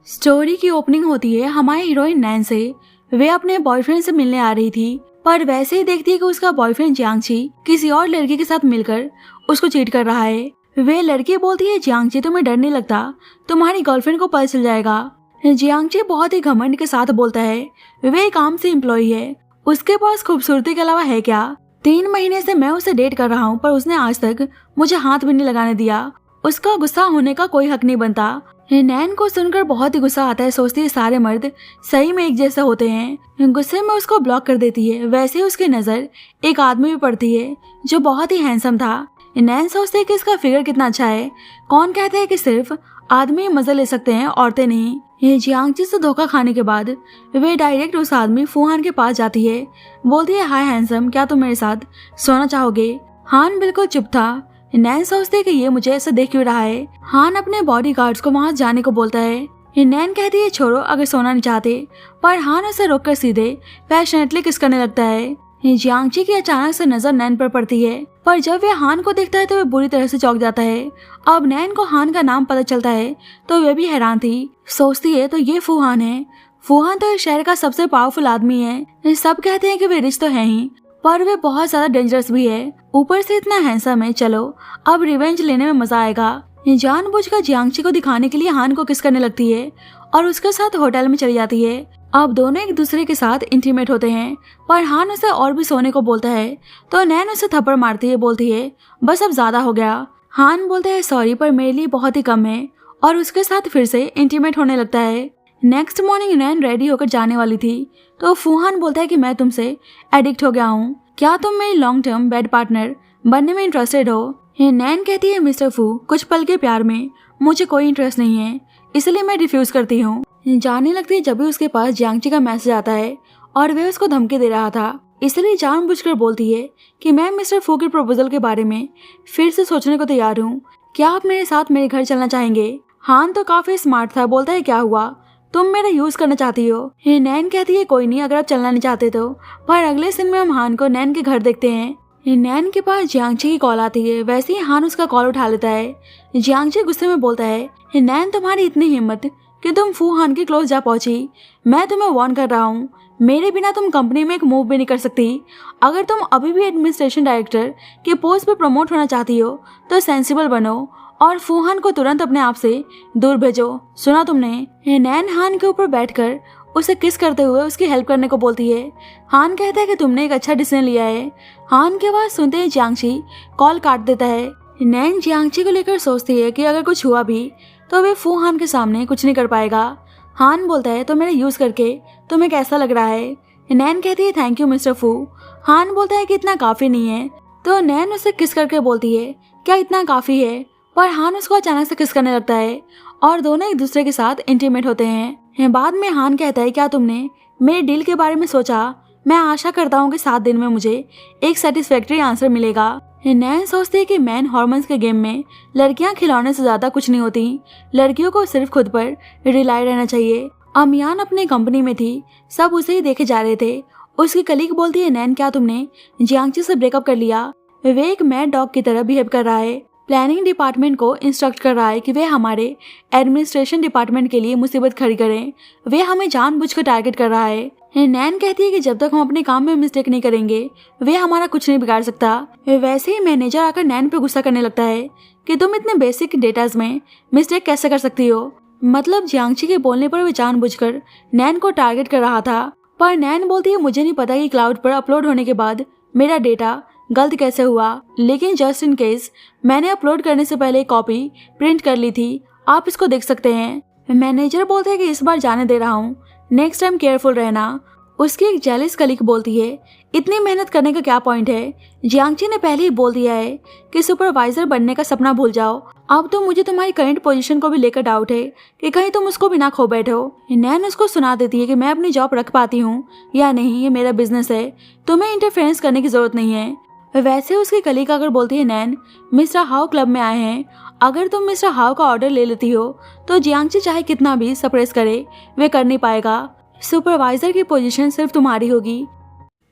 Story की opening होती है हमारी हीरोइन नैन से। वे अपने बॉयफ्रेंड से मिलने आ रही थी, पर वैसे ही देखती है कि उसका बॉयफ्रेंड जियांगची किसी और लड़की के साथ मिलकर उसको चीट कर रहा है। वे लड़की बोलती है, जियांगची तुम्हें डर नहीं लगता, तुम्हारी गर्लफ्रेंड को पता चल जाएगा। जियांगची बहुत ही घमंड के साथ बोलता है वे एक आम सी एम्प्लॉई है, उसके पास खूबसूरती के अलावा है क्या। 3 महीने से मैं उसे डेट कर रहा हूँ, पर उसने आज तक मुझे हाथ भी नहीं लगाने दिया। उसका गुस्सा होने का कोई हक नहीं बनता। नैन को सुनकर बहुत ही गुस्सा आता है, सोचती है सारे मर्द सही में एक जैसे होते हैं। गुस्से में उसको ब्लॉक कर देती है। वैसे ही उसकी नजर एक आदमी भी पड़ती है जो बहुत ही हैंडसम था। नैन सोचती है कि इसका फिगर कितना अच्छा है। कौन कहते हैं कि सिर्फ आदमी मजे ले सकते हैं, औरतें नहीं। ये जियांगची से धोखा खाने के बाद वे डायरेक्ट उस आदमी फूहान के पास जाती है। बोलती है, हाय हैंडसम, क्या तुम मेरे साथ सोना चाहोगे। हान बिल्कुल चुप था। नैन सोचती है कि ये मुझे ऐसा देख क्यों रहा है। हान अपने बॉडीगार्ड्स को वहां जाने को बोलता है। नैन कहती है, छोड़ो अगर सोना नहीं चाहते, पर हान उसे रोककर सीधे पैशनेटली किस करने लगता है। जियांगची की अचानक से नजर नैन पर पड़ती है, पर जब वे हान को देखता है तो वे बुरी तरह से चौंक जाता है। अब नैन को हान का नाम पता चलता है तो वे भी हैरान थी। सोचती है तो ये फूहान है। फूहान तो इस शहर का सबसे पावरफुल आदमी है। सब कहते हैं कि वे रिच तो है ही, पर वे बहुत ज्यादा डेंजरस भी है। ऊपर से इतना हैंडसम है। चलो अब रिवेंज लेने में मजा आएगा। जानबूझकर जियांगची को दिखाने के लिए हान को किस करने लगती है और उसके साथ होटल में चली जाती है। अब दोनों एक दूसरे के साथ इंटीमेट होते हैं, पर हान उसे और भी सोने को बोलता है तो नैन उसे थप्पड़ मारती है। बोलती है, बस अब ज्यादा हो गया। हान बोलता है, सॉरी पर मेरे लिए बहुत ही कम है, और उसके साथ फिर से इंटीमेट होने लगता है। नेक्स्ट मॉर्निंग नैन रेडी होकर जाने वाली थी तो फूहान बोलता है कि मैं तुमसे एडिक्ट हो गया हूँ, क्या तुम मेरी लॉन्ग टर्म बेड पार्टनर बनने में इंटरेस्टेड हो। नैन कहती है, मिस्टर फू, कुछ पल के प्यार में मुझे कोई इंटरेस्ट नहीं है, इसलिए मैं रिफ्यूज करती हूँ। जाने लगती है जब भी उसके पास जियांगची का मैसेज आता है और वे उसको धमकी दे रहा था, इसलिए जानबूझकर बोलती है कि मैं मिस्टर फू के प्रपोजल के बारे में फिर से सोचने को तैयार हूँ, क्या आप मेरे साथ मेरे घर चलना चाहेंगे। हान तो काफी स्मार्ट था, बोलता है, क्या हुआ, तुम मेरा यूज करना चाहती हो। नैन कहती है, कोई नहीं, अगर आप चलना नहीं चाहते तो। पर अगले दिन में हम हान को नैन के घर देखते हैं। नैन के पास जियांगची की कॉल आती है। वैसे ही हान उसका कॉल उठा लेता है। जियांगची गुस्से में बोलता है, नैन तुम्हारी इतनी हिम्मत कि तुम फूहान के क्लोज जा पहुंची। मैं तुम्हें वार्न कर रहा हूँ, मेरे बिना तुम कंपनी में एक मूव भी नहीं कर सकती। अगर तुम अभी भी एडमिनिस्ट्रेशन डायरेक्टर के पोस्ट पे प्रमोट होना चाहती हो तो सेंसिबल बनो और फूहान को तुरंत अपने आप से दूर भेजो। सुना तुमने। नैन हान के ऊपर बैठकर उसे किस करते हुए उसकी हेल्प करने को बोलती है। हान कहता है कि तुमने एक अच्छा डिसीजन लिया है। हान के बाद सुनते ही जियांगची कॉल काट देता है। नैन जियांगची को लेकर सोचती है कि अगर कुछ हुआ भी तो वे फूहान के सामने कुछ नहीं कर पाएगा। हान बोलता है, तो मेरा यूज करके तुम्हें कैसा लग रहा है। नैन कहती है, थैंक यू मिस्टर फू। हान बोलता है कि इतना काफी नहीं है, तो नैन उसे किस करके बोलती है, क्या इतना काफी है। पर हान उसको अचानक से किस करने लगता है और दोनों एक दूसरे के साथ इंटीमेट होते हैं। बाद में हान कहता है, क्या तुमने मेरे डील के बारे में सोचा। मैं आशा करता हूँ कि 7 दिन में मुझे एक सेटिस्फैक्ट्री आंसर मिलेगा। नैन सोचती है कि मैन हॉर्मोन्स के गेम में लड़कियां खिलौने से ज्यादा कुछ नहीं होती। लड़कियों को सिर्फ खुद पर रिलाई रहना चाहिए। अमियान अपनी कंपनी में थी, सब उसे ही देखे जा रहे थे। उसकी कलीग बोलती है, नैन क्या तुमने जियांगची से ब्रेकअप कर लिया। वे एक मैड डॉग की तरह बिहेव कर रहा है। प्लानिंग डिपार्टमेंट को इंस्ट्रक्ट कर रहा है कि वे हमारे एडमिनिस्ट्रेशन डिपार्टमेंट के लिए मुसीबत खड़ी करें। वे हमें जानबूझकर टारगेट कर रहा है। नैन कहती है कि जब तक हम अपने काम में मिस्टेक नहीं करेंगे वे हमारा कुछ नहीं बिगाड़ सकता। वैसे ही मैनेजर आकर नैन पे गुस्सा करने लगता है कि तुम इतने बेसिक डेटाज में मिस्टेक कैसे कर सकती हो। मतलब जियांगची के बोलने पर वे जानबूझकर नैन को टारगेट कर रहा था। पर नैन बोलती है, मुझे नहीं पता कि क्लाउड पर अपलोड होने के बाद मेरा डेटा गलत कैसे हुआ, लेकिन जस्ट इन केस मैंने अपलोड करने से पहले एक कॉपी प्रिंट कर ली थी, आप इसको देख सकते हैं। मैनेजर बोलते हैं कि इस बार जाने दे रहा हूँ, नेक्स्ट टाइम केयरफुल रहना। उसकी एक जेलिस कलीग बोलती है, इतनी मेहनत करने का क्या पॉइंट है। जियांगची ने पहले ही बोल दिया है कि सुपरवाइजर बनने का सपना भूल जाओ। अब तो मुझे तुम्हारी करंट पोजीशन को भी लेकर डाउट है कि कहीं तुम उसको भी ना खो बैठो। नैन उसको सुना देती है कि मैं अपनी जॉब रख पाती हूँ या नहीं, ये मेरा बिजनेस है, तुम्हें इंटरफेरेंस करने की जरूरत नहीं है। वैसे उसकी कलीग अगर बोलती है, नैन मिस्टर हाउ क्लब में आए हैं, अगर तुम मिस्टर हाउ का ऑर्डर ले लेती हो तो जियांगची चाहे कितना भी सप्रेस करे वे कर नहीं पाएगा। सुपरवाइजर की पोजीशन सिर्फ तुम्हारी होगी।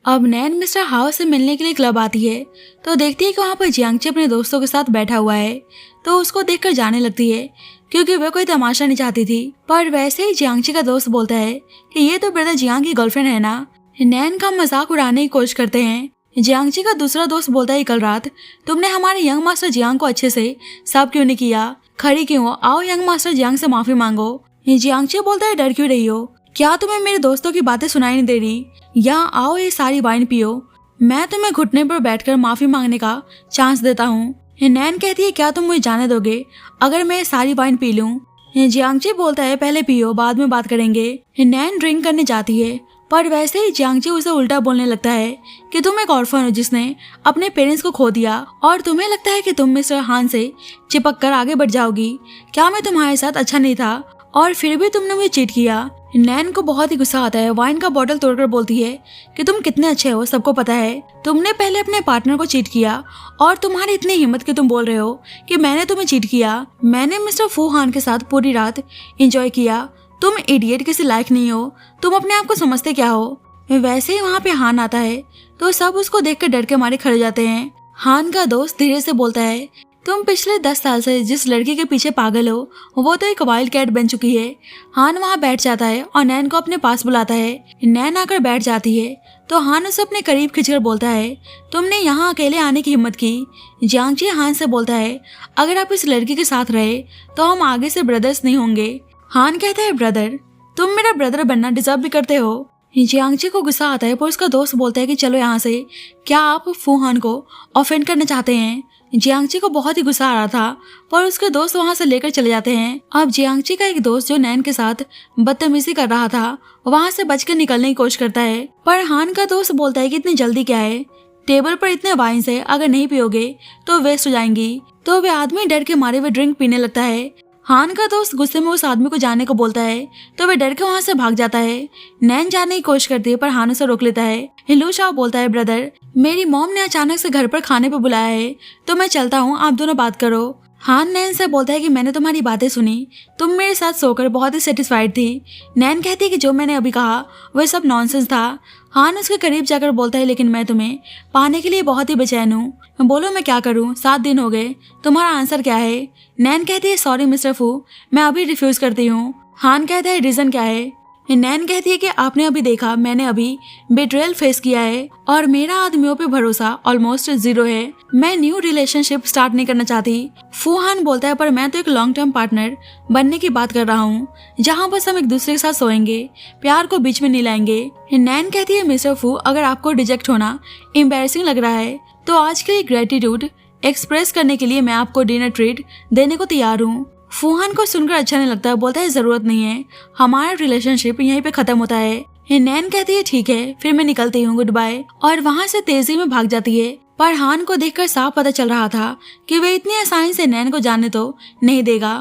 अब नैन मिस्टर हाउ से मिलने के लिए क्लब आती है तो देखती है कि वहाँ पर जियांगची अपने दोस्तों के साथ बैठा हुआ है, तो उसको देखकर जाने लगती है क्योंकि वह कोई तमाशा नहीं चाहती थी। पर वैसे ही जियांगची का दोस्त बोलता है कि ये तो ब्रदर जियांग की गर्लफ्रेंड है ना। नैन का मजाक उड़ाने की कोशिश करते हैं। जियांगची का दूसरा दोस्त बोलता है कल रात तुमने हमारे यंग मास्टर जियांग को अच्छे से साफ क्यों नहीं किया, खड़ी क्यों हो, आओ यंग मास्टर जियांग से माफी मांगो। जियांगची बोलता है डर क्यों रही हो, क्या तुम्हें मेरे दोस्तों की बातें सुनाई नहीं दे रही, यहाँ आओ ये सारी वाइन पियो, मैं तुम्हें घुटने पर बैठकर माफी मांगने का चांस देता हूँ। नैन कहती है क्या तुम मुझे जाने दोगे अगर मैं सारी वाइन पी लूं। जियांगची बोलता है पहले पियो बाद में बात करेंगे। नैन ड्रिंक करने जाती है पर वैसे ही जियांगची उसे उल्टा बोलने लगता है कि तुम एक ऑर्फन हो जिसने अपने पेरेंट्स को खो दिया और तुम्हें लगता है कि तुम मिस्टर हान से चिपक कर आगे बढ़ जाओगी। क्या मैं तुम्हारे साथ अच्छा नहीं था और फिर भी तुमने मुझे चीट किया। नैन को बहुत ही गुस्सा आता है, वाइन का बोतल तोड़कर बोलती है कि तुम कितने अच्छे हो सबको पता है, तुमने पहले अपने पार्टनर को चीट किया और तुम्हारी इतनी हिम्मत कि तुम बोल रहे हो कि मैंने तुम्हें चीट किया। मैंने मिस्टर फू हान के साथ पूरी रात एंजॉय किया, तुम इडियट किसी लायक नहीं हो, तुम अपने आप को समझते क्या हो। वैसे ही वहाँ पे हान आता है तो सब उसको देखकर डर के मारे खड़े जाते हैं। हान का दोस्त धीरे से बोलता है तुम पिछले 10 साल से जिस लड़की के पीछे पागल हो वो तो एक वाइल्ड कैट बन चुकी है। हान वहाँ बैठ जाता है और नैन को अपने पास बुलाता है। नैन आकर बैठ जाती है तो हान उसे अपने करीब खींचकर बोलता है तुमने यहाँ अकेले आने की हिम्मत की। जियांगची हान से बोलता है अगर आप इस लड़की के साथ रहे तो हम आगे से ब्रदर्स नहीं होंगे। हान कहता है ब्रदर, तुम मेरा ब्रदर बनना डिजर्व भी करते हो। जियांगची को गुस्सा आता है पर उसका दोस्त बोलता है कि चलो यहाँ से, क्या आप फू हान को ऑफेंड करना चाहते हैं। जियांगची को बहुत ही गुस्सा आ रहा था पर उसके दोस्त वहां से लेकर चले जाते हैं। अब जियांगची का एक दोस्त जो नैन के साथ बदतमीजी कर रहा था वहां से बचकर निकलने की कोशिश करता है पर हान का दोस्त बोलता है कि इतनी जल्दी क्या है, टेबल पर इतने वाइन से अगर नहीं पियोगे तो वेस्ट हो जाएंगी। तो वे आदमी डर के मारे हुए ड्रिंक पीने लगता है। हान का दोस्त गुस्से में उस आदमी को जाने को बोलता है तो वे डर के वहाँ से भाग जाता है। नैन जाने की कोशिश करती है पर हान उसे रोक लेता है। लू शाओ बोलता है ब्रदर, मेरी मॉम ने अचानक से घर पर खाने पे बुलाया है तो मैं चलता हूँ, आप दोनों बात करो। हान नैन से बोलता है कि मैंने तुम्हारी बातें सुनी, तुम मेरे साथ सोकर बहुत ही सेटिस्फाइड थी। नैन कहती है कि जो मैंने अभी कहा वह सब नॉनसेंस था। हान उसके करीब जाकर बोलता है लेकिन मैं तुम्हें पाने के लिए बहुत ही बेचैन हूँ, बोलो मैं क्या करूँ, 7 दिन हो गए, तुम्हारा आंसर क्या है। नैन कहती है सॉरी मिस्टर फू, मैं अभी रिफ्यूज करती हूँ। हान कहता है रीजन क्या है। नैन कहती है कि आपने अभी देखा मैंने अभी बेट्रेयल फेस किया है और मेरा आदमियों पे भरोसा ऑलमोस्ट 0 है, मैं न्यू रिलेशनशिप स्टार्ट नहीं करना चाहती। फू हान बोलता है पर मैं तो एक लॉन्ग टर्म पार्टनर बनने की बात कर रहा हूँ जहाँ बस हम एक दूसरे के साथ सोएंगे, प्यार को बीच में नहीं लाएंगे। नैन कहती है मिस्टर फू अगर आपको रिजेक्ट होना एम्बैरेसिंग लग रहा है तो आज के लिए ग्रेटिट्यूड एक्सप्रेस करने के लिए मैं आपको डिनर ट्रीट देने को तैयार हूँ। फूहान को सुनकर अच्छा नहीं लगता, बोलता है जरूरत नहीं है, हमारा रिलेशनशिप यहीं पे खत्म होता है। नैन कहती है ठीक है फिर मैं निकलती हूँ, गुड बाय, और वहाँ से तेजी में भाग जाती है। पर हान को देखकर साफ पता चल रहा था कि वे इतनी आसानी से नैन को जाने तो नहीं देगा।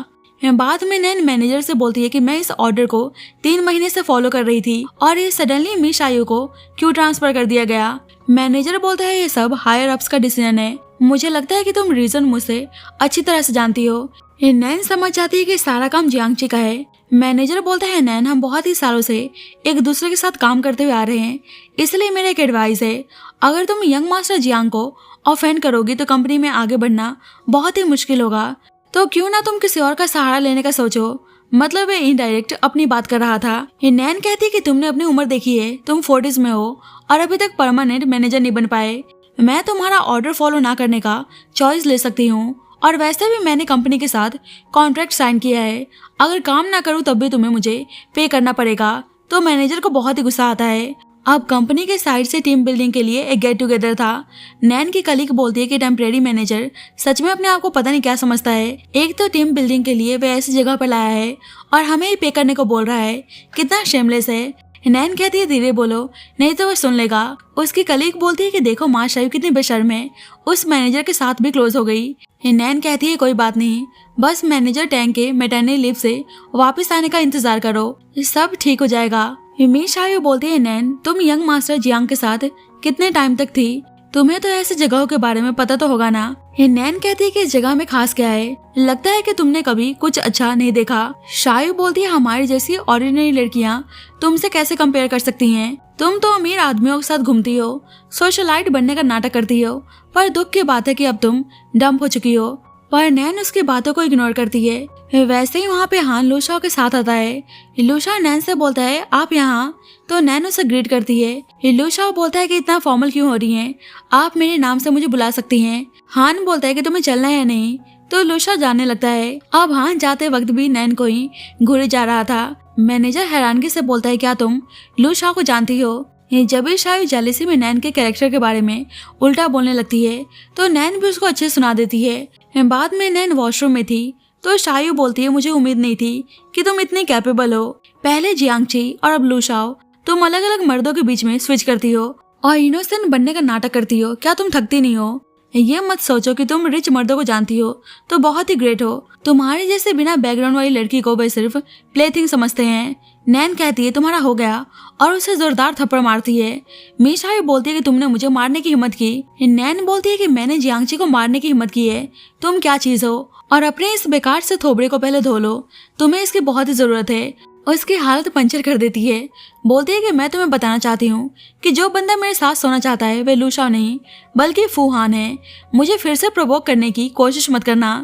बाद में नैन मैनेजर से बोलती है कि मैं इस ऑर्डर को 3 महीने से फॉलो कर रही थी और ये सडनली मिस आयु को क्यों ट्रांसफर कर दिया गया। मैनेजर बोलता है ये सब हायर अप्स का डिसीजन है, मुझे लगता है कि तुम रीजन मुझसे अच्छी तरह से जानती हो। नैन समझ जाती है कि सारा काम जियांगची का है। मैनेजर बोलता है नैन हम बहुत ही सालों से एक दूसरे के साथ काम करते हुए आ रहे हैं, इसलिए मेरा एक एडवाइस है, अगर तुम यंग मास्टर जियांग को ऑफेंड करोगी तो कंपनी में आगे बढ़ना बहुत ही मुश्किल होगा, तो क्यों ना तुम किसी और का सहारा लेने का सोचो। मतलब वे इनडायरेक्ट अपनी बात कर रहा था। नैन कहती है कि तुमने अपनी उम्र देखी है, तुम 40s में हो और अभी तक परमानेंट मैनेजर नहीं बन पाए, मैं तुम्हारा ऑर्डर फॉलो ना करने का चॉइस ले सकती हूँ, और वैसे भी मैंने कंपनी के साथ कॉन्ट्रैक्ट साइन किया है, अगर काम ना करूँ तब भी तुम्हें मुझे पे करना पड़ेगा। तो मैनेजर को बहुत ही गुस्सा आता है। अब कंपनी के साइड से टीम बिल्डिंग के लिए एक गेट टुगेदर था। नैन की कलीग बोलती है कि टेम्परेरी मैनेजर सच में अपने आप को पता नहीं क्या समझता है, एक तो टीम बिल्डिंग के लिए वे ऐसी जगह पर लाया है और हमें ही पे करने को बोल रहा है, कितना शेमलेस है। नैन कहती है धीरे बोलो नहीं तो वो सुन लेगा। उसकी कलीग बोलती है कि देखो माँ शायद कितनी बेशर्म है, उस मैनेजर के साथ भी क्लोज हो गई। नैन कहती है कोई बात नहीं, बस मैनेजर टैंक के मैटरनिटी लीव से वापस आने का इंतजार करो, सब ठीक हो जाएगा। मी शायू बोलती है नैन तुम यंग मास्टर जियांग के साथ कितने टाइम तक थी, तुम्हें तो ऐसी जगहों के बारे में पता तो होगा ना। नैन कहती है कि इस जगह में खास क्या है, लगता है कि तुमने कभी कुछ अच्छा नहीं देखा। शायू बोलती है हमारी जैसी ऑर्डिनरी लड़कियां तुमसे कैसे कंपेयर कर सकती हैं, तुम तो अमीर आदमियों के साथ घूमती हो, सोशलाइट बनने का नाटक करती हो, पर दुख की बात है कि अब तुम डंप हो चुकी हो पर नैन उसकी बातों को इग्नोर करती है। वैसे ही वहाँ पे हान लूशाओ के साथ आता है। लूशाओ नैन से बोलता है आप यहाँ, तो नैन उसे ग्रीट करती है। लूशाओ बोलता है कि इतना फॉर्मल क्यों हो रही हैं, आप मेरे नाम से मुझे बुला सकती हैं। हान बोलता है कि तुम्हें चलना है या नहीं, तो लूशाओ जाने लगता है। अब हान जाते वक्त भी नैन को ही घूरे जा रहा था। मैनेजर हैरानगी से बोलता है क्या तुम लूशाओ को जानती हो? जब भी शायद जेलिसी में नैन के कैरेक्टर के बारे में उल्टा बोलने लगती है तो नैन भी उसको अच्छे सुना देती है। बाद में नैन वॉशरूम में थी तो शायू बोलती है मुझे उम्मीद नहीं थी कि तुम इतनी कैपेबल हो। पहले जियांगची और अब लूशाओ, तुम अलग अलग मर्दों के बीच में स्विच करती हो और इनोसेंट बनने का नाटक करती हो। क्या तुम थकती नहीं हो? ये मत सोचो कि तुम रिच मर्दों को जानती हो तो बहुत ही ग्रेट हो। तुम्हारे जैसे बिना बैकग्राउंड वाली लड़की को वे सिर्फ प्लेथिंग समझते हैं। नैन कहती है तुम्हारा हो गया और उसे जोरदार थप्पड़ मारती है। मीशाई बोलती है कि तुमने मुझे मारने की हिम्मत की। नैन बोलती है कि मैंने जियांगची को मारने की हिम्मत की है। तुम क्या चीज हो? और अपने इस बेकार से थोबड़े को पहले धो लो, तुम्हें इसकी बहुत ही जरूरत है। उसकी हालत पंचर कर देती है। बोलती है कि मैं तुम्हें बताना चाहती हूँ कि जो बंदा मेरे साथ सोना चाहता है वह लूशाओ नहीं बल्कि फूहान है। मुझे फिर से प्रोवोक करने की कोशिश मत करना।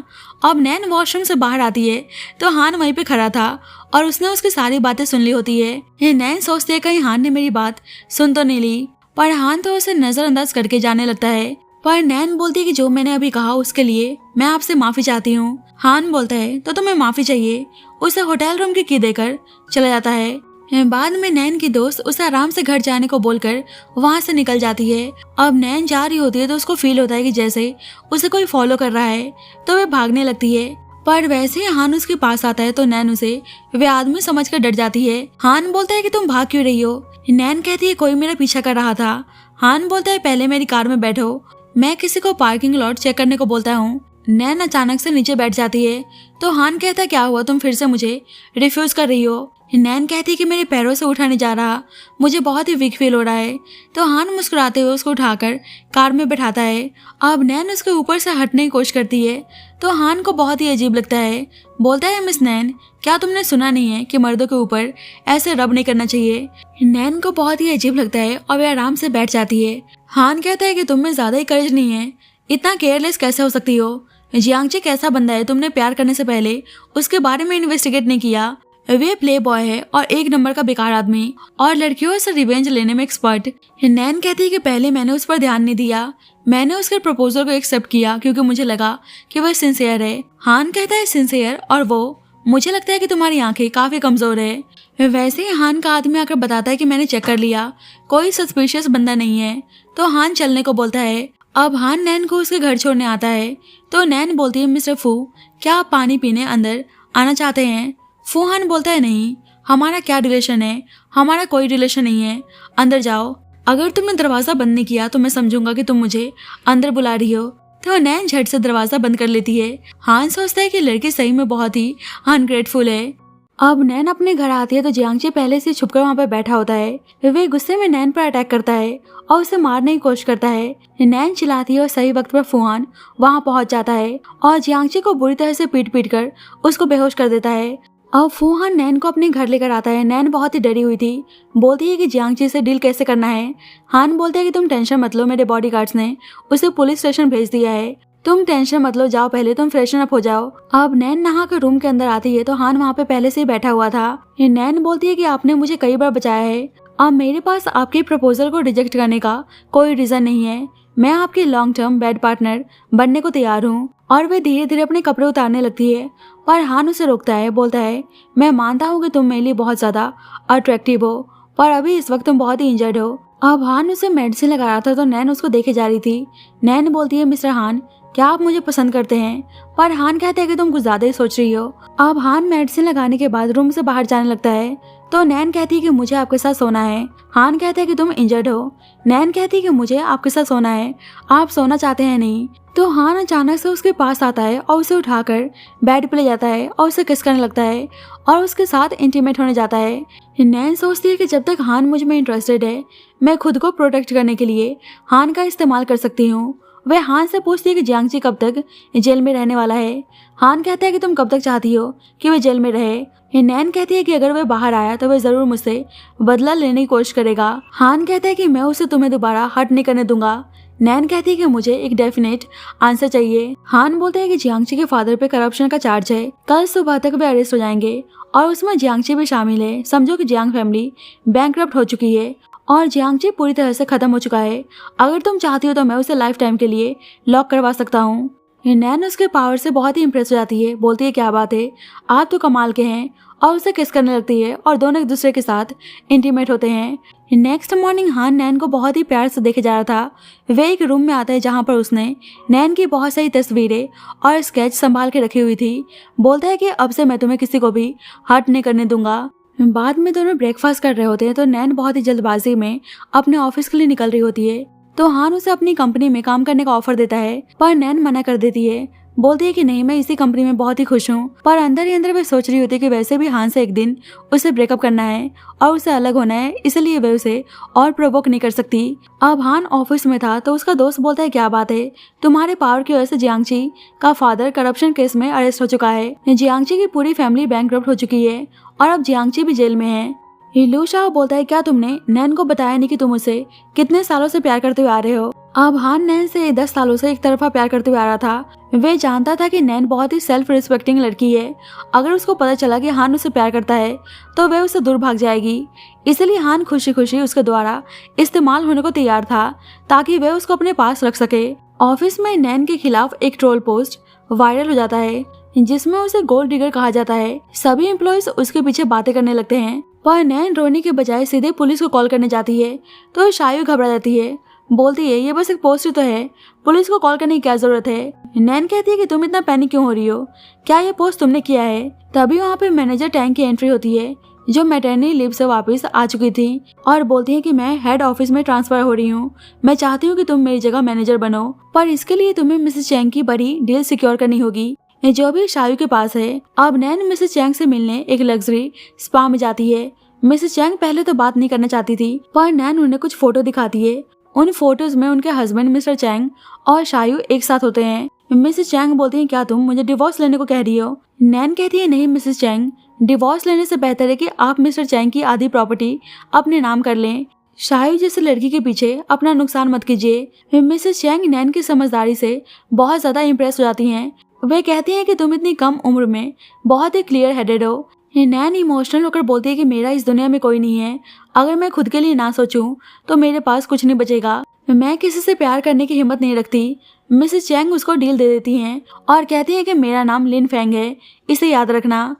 अब नैन वॉशरूम से बाहर आती है तो हान वहीं पे खड़ा था और उसने उसकी सारी बातें सुन ली होती है। नैन सोचती है कहीं हान ने मेरी बात सुन तो नहीं ली, पर हान तो उसे नजरअंदाज करके जाने लगता है। पर नैन बोलती है कि जो मैंने अभी कहा उसके लिए मैं आपसे माफी चाहती हूँ। हान बोलता है तो तुम्हें माफी चाहिए। उसे होटल रूम की देकर चला जाता है। बाद में नैन की दोस्त उसे आराम से घर जाने को बोलकर वहाँ से निकल जाती है। अब नैन जा रही होती है तो उसको फील होता है कि जैसे उसे कोई फॉलो कर रहा है, तो वह भागने लगती है। पर वैसे ही हान उसके पास आता है तो नैन उसे वे आदमी समझकर डर जाती है। हान बोलता है कि तुम भाग क्यों रही हो? नैन कहती है कोई मेरा पीछा कर रहा था। हान बोलता है पहले मेरी कार में बैठो, मैं किसी को पार्किंग लॉट चेक करने को बोलता हूँ। नैन अचानक से नीचे बैठ जाती है तो हान कहता है क्या हुआ, तुम फिर से मुझे रिफ्यूज कर रही हो? नैन कहती है कि मेरे पैरों से उठा नहीं जा रहा, मुझे बहुत ही वीक फील हो रहा है। तो हान मुस्कुराते हुए उसको उठाकर कार में बैठाता है। अब नैन उसके ऊपर से हटने की कोशिश करती है तो हान को बहुत ही अजीब लगता है। बोलता है मिस नैन, क्या तुमने सुना नहीं है कि मर्दों के ऊपर ऐसे रब नहीं करना चाहिए? नैन को बहुत ही अजीब लगता है और वह आराम से बैठ जाती है। हान कहता है कि तुम में ज्यादा ही करेज नहीं है, इतना केयरलेस कैसे हो सकती हो? जियांगची कैसा बंदा है, तुमने प्यार करने से पहले उसके बारे में इन्वेस्टिगेट नहीं किया? वे प्ले बॉय है और एक नंबर का बेकार आदमी और लड़कियों से रिवेंज लेने में एक्सपर्ट। नैन कहती है कि पहले मैंने उस पर ध्यान नहीं दिया, मैंने उसके प्रपोजल को एक्सेप्ट किया क्योंकि मुझे लगा कि वह सिंसियर है। हान कहता है सिंसियर, और वो मुझे लगता है कि तुम्हारी आंखें काफी कमजोर है। वैसे ही हान का आदमी आकर बताता है कि मैंने चेक कर लिया, कोई सस्पिशियस बंदा नहीं है। तो हान चलने को बोलता है। अब हान नैन को उसके घर छोड़ने आता है तो नैन बोलती है मिस्टर फू, क्या आप पानी पीने अंदर आना चाहते हैं? फूहान बोलता है नहीं, हमारा क्या रिलेशन है, हमारा कोई रिलेशन नहीं है, अंदर जाओ। अगर तुमने दरवाजा बंद नहीं किया तो मैं समझूंगा कि तुम मुझे अंदर बुला रही हो। तो नैन झट से दरवाजा बंद कर लेती है। हान सोचता है कि लड़की सही में बहुत ही अनग्रेटफुल है। अब नैन अपने घर आती है तो जियांगची पहले से छुपकर वहाँ पर बैठा होता है। वे गुस्से में नैन पर अटैक करता है और उसे मारने की कोशिश करता है। नैन चिल्लाती है और सही वक्त पर फूहान वहाँ पहुँच जाता है और जियांगची को बुरी तरह से पीट पीट कर उसको बेहोश कर देता है। अब फूहान नैन को अपने घर लेकर आता है। नैन बहुत ही डरी हुई थी, बोलती है कि जियांगची से डील कैसे करना है। हान बोलते हैं कि तुम टेंशन मत लो, मेरे बॉडीगार्ड्स ने उसे पुलिस स्टेशन भेज दिया है, तुम टेंशन मत लो, जाओ पहले तुम फ्रेशन अप हो जाओ। अब नैन नहा कर रूम के अंदर आती है तो हान वहाँ पे पहले से ही बैठा हुआ था। नैन बोलती है कि आपने मुझे कई बार बचाया है, अब मेरे पास आपके प्रपोजल को रिजेक्ट करने का कोई रीजन नहीं है, मैं आपकी लॉन्ग टर्म बेड पार्टनर बनने को तैयार हूँ। और वे धीरे धीरे अपने कपड़े उतारने लगती है पर हान उसे रोकता है। बोलता है मैं मानता हूँ कि तुम मेरे लिए बहुत ज्यादा अट्रैक्टिव हो, पर अभी इस वक्त तुम बहुत ही इंजर्ड हो। अब हान उसे मेडिसिन लगा रहा था तो नैन उसको देखे जा रही थी। नैन बोलती है मिस्टर हान, क्या आप मुझे पसंद करते हैं? पर हान कहते हैं कि तुम कुछ ज्यादा ही सोच रही हो। अब हान मेडिसिन लगाने के बाद रूम से बाहर जाने लगता है तो नैन कहती है कि मुझे आपके साथ सोना है। हान कहते हैं कि तुम इंजर्ड हो। नैन कहती है कि मुझे आपके साथ सोना है, आप सोना चाहते हैं नहीं? तो हान अचानक से उसके पास आता है और उसे उठाकर बेड पे ले जाता है और उसे किस करने लगता है और उसके साथ इंटीमेट होने जाता है। नैन सोचती है कि जब तक हान मुझ में इंटरेस्टेड है, मैं खुद को प्रोटेक्ट करने के लिए हान का इस्तेमाल कर सकती हूँ। वह हान से पूछती है कि जियांगची कब तक जेल में रहने वाला है। हान कहता है कि तुम कब तक चाहती हो कि वह जेल में रहे? नैन कहती है कि अगर वह बाहर आया तो वह जरूर मुझसे बदला लेने की कोशिश करेगा। हान कहता है कि मैं उसे तुम्हें दोबारा हर्ट नहीं करने दूंगा। नैन कहती है कि मुझे एक डेफिनेट आंसर चाहिए। हान बोलते हैं कि जियांगची के फादर पे करप्शन का चार्ज है, कल सुबह तक वे अरेस्ट हो जाएंगे और उसमें जियांगची भी शामिल है। समझो कि जियांग फैमिली बैंकरप्ट हो चुकी है और जियांगची पूरी तरह से खत्म हो चुका है। अगर तुम चाहती हो तो मैं उसे लाइफ टाइम के लिए लॉक करवा सकता हूँ। नैन उसके पावर से बहुत ही इंप्रेस हो जाती है, बोलती है क्या बात है, आप तो कमाल के हैं, और उसे किस करने लगती है और दोनों एक दूसरे के साथ इंटीमेट होते हैं। नेक्स्ट मॉर्निंग हान नैन को बहुत ही प्यार से देखे जा रहा था। वे एक रूम में आता है जहाँ पर उसने नैन की बहुत सारी तस्वीरें और स्केच संभाल के रखी हुई थी। बोलता है कि अब से मैं तुम्हें किसी को भी हर्ट नहीं करने दूंगा। बाद में दोनों ब्रेकफास्ट कर रहे होते हैं तो नैन बहुत ही जल्दबाजी में अपने ऑफिस के लिए निकल रही होती है। तो हान उसे अपनी कंपनी में काम करने का ऑफर देता है, पर नैन मना कर देती है। बोलती है कि नहीं, मैं इसी कंपनी में बहुत ही खुश हूँ। पर अंदर ही अंदर वे सोच रही होती है कि वैसे भी हान से एक दिन उसे ब्रेकअप करना है और उसे अलग होना है, इसलिए वे उसे और प्रोवोक नहीं कर सकती। अब हान ऑफिस में था तो उसका दोस्त बोलता है क्या बात है, तुम्हारे पावर की वजह से जियांगची का फादर करप्शन केस में अरेस्ट हो चुका है। जियांगची की पूरी फैमिली बैंकरप्ट हो चुकी है और अब जियांगची भी जेल में है। लू शाओ बोलता है क्या तुमने नैन को बताया नहीं कि तुम उसे कितने सालों से प्यार करते हुए आ रहे हो। अब हान नैन से 10 सालों से एक तरफा प्यार करते हुए आ रहा था। वे जानता था कि नैन बहुत ही सेल्फ रिस्पेक्टिंग लड़की है। अगर उसको पता चला कि हान उसे प्यार करता है तो वह उससे दूर भाग जाएगी। इसलिए हान खुशी खुशी उसके द्वारा इस्तेमाल होने को तैयार था ताकि वह उसको अपने पास रख सके। ऑफिस में नैन के खिलाफ एक ट्रोल पोस्ट वायरल हो जाता है जिसमें उसे गोल्ड डिगर कहा जाता है। सभी एम्प्लॉयज उसके पीछे बातें करने लगते हैं, पर नैन रोने के बजाय सीधे पुलिस को कॉल करने जाती है तो शायू घबरा जाती है। बोलती है ये बस एक पोस्ट ही तो है, पुलिस को कॉल करने की क्या जरूरत है। नैन कहती है कि तुम इतना पैनिक क्यों हो रही हो, क्या ये पोस्ट तुमने किया है। तभी वहाँ पे मैनेजर टैंक की एंट्री होती है जो मैटरनिटी लीव से वापस आ चुकी थी और बोलती है कि मैं हेड ऑफिस में ट्रांसफर हो रही हूँ। मैं चाहती हूँ कि तुम मेरी जगह मैनेजर बनो, पर इसके लिए तुम्हें मिसेस चैंग की बड़ी डील सिक्योर करनी होगी जो भी शायू के पास है। अब नैन मिसेस चैंग से मिलने एक लग्जरी स्पा में जाती है। मिसेस चैंग पहले तो बात नहीं करना चाहती थी, पर नैन उन्हें कुछ फोटो दिखाती है। उन फोटोज में उनके हस्बैंड मिस्टर चैंग और शायू एक साथ होते हैं। मिसेस चैंग बोलती हैं क्या तुम मुझे डिवोर्स लेने को कह रही हो। नैन कहती है नहीं मिसेस चैंग, डिवोर्स लेने से बेहतर है कि आप मिस्टर चैंग की आधी प्रॉपर्टी अपने नाम कर लें। शायू जैसे लड़की के पीछे अपना नुकसान मत कीजिए। मिसेस चैंग नैन की समझदारी से बहुत ज्यादा इम्प्रेस हो जाती हैं। वे कहती हैं कि तुम इतनी कम उम्र में बहुत ही क्लियर हेडेड हो। नैन इमोशनल होकर बोलती है कि मेरा इस दुनिया में कोई नहीं है, अगर मैं खुद के लिए ना सोचूं तो मेरे पास कुछ नहीं बचेगा। मैं किसी से प्यार करने की हिम्मत नहीं रखती। मिसेस चैंग उसको डील दे देती हैं और कहती हैं कि मेरा नाम लिन फेंग है, इसे याद रखना।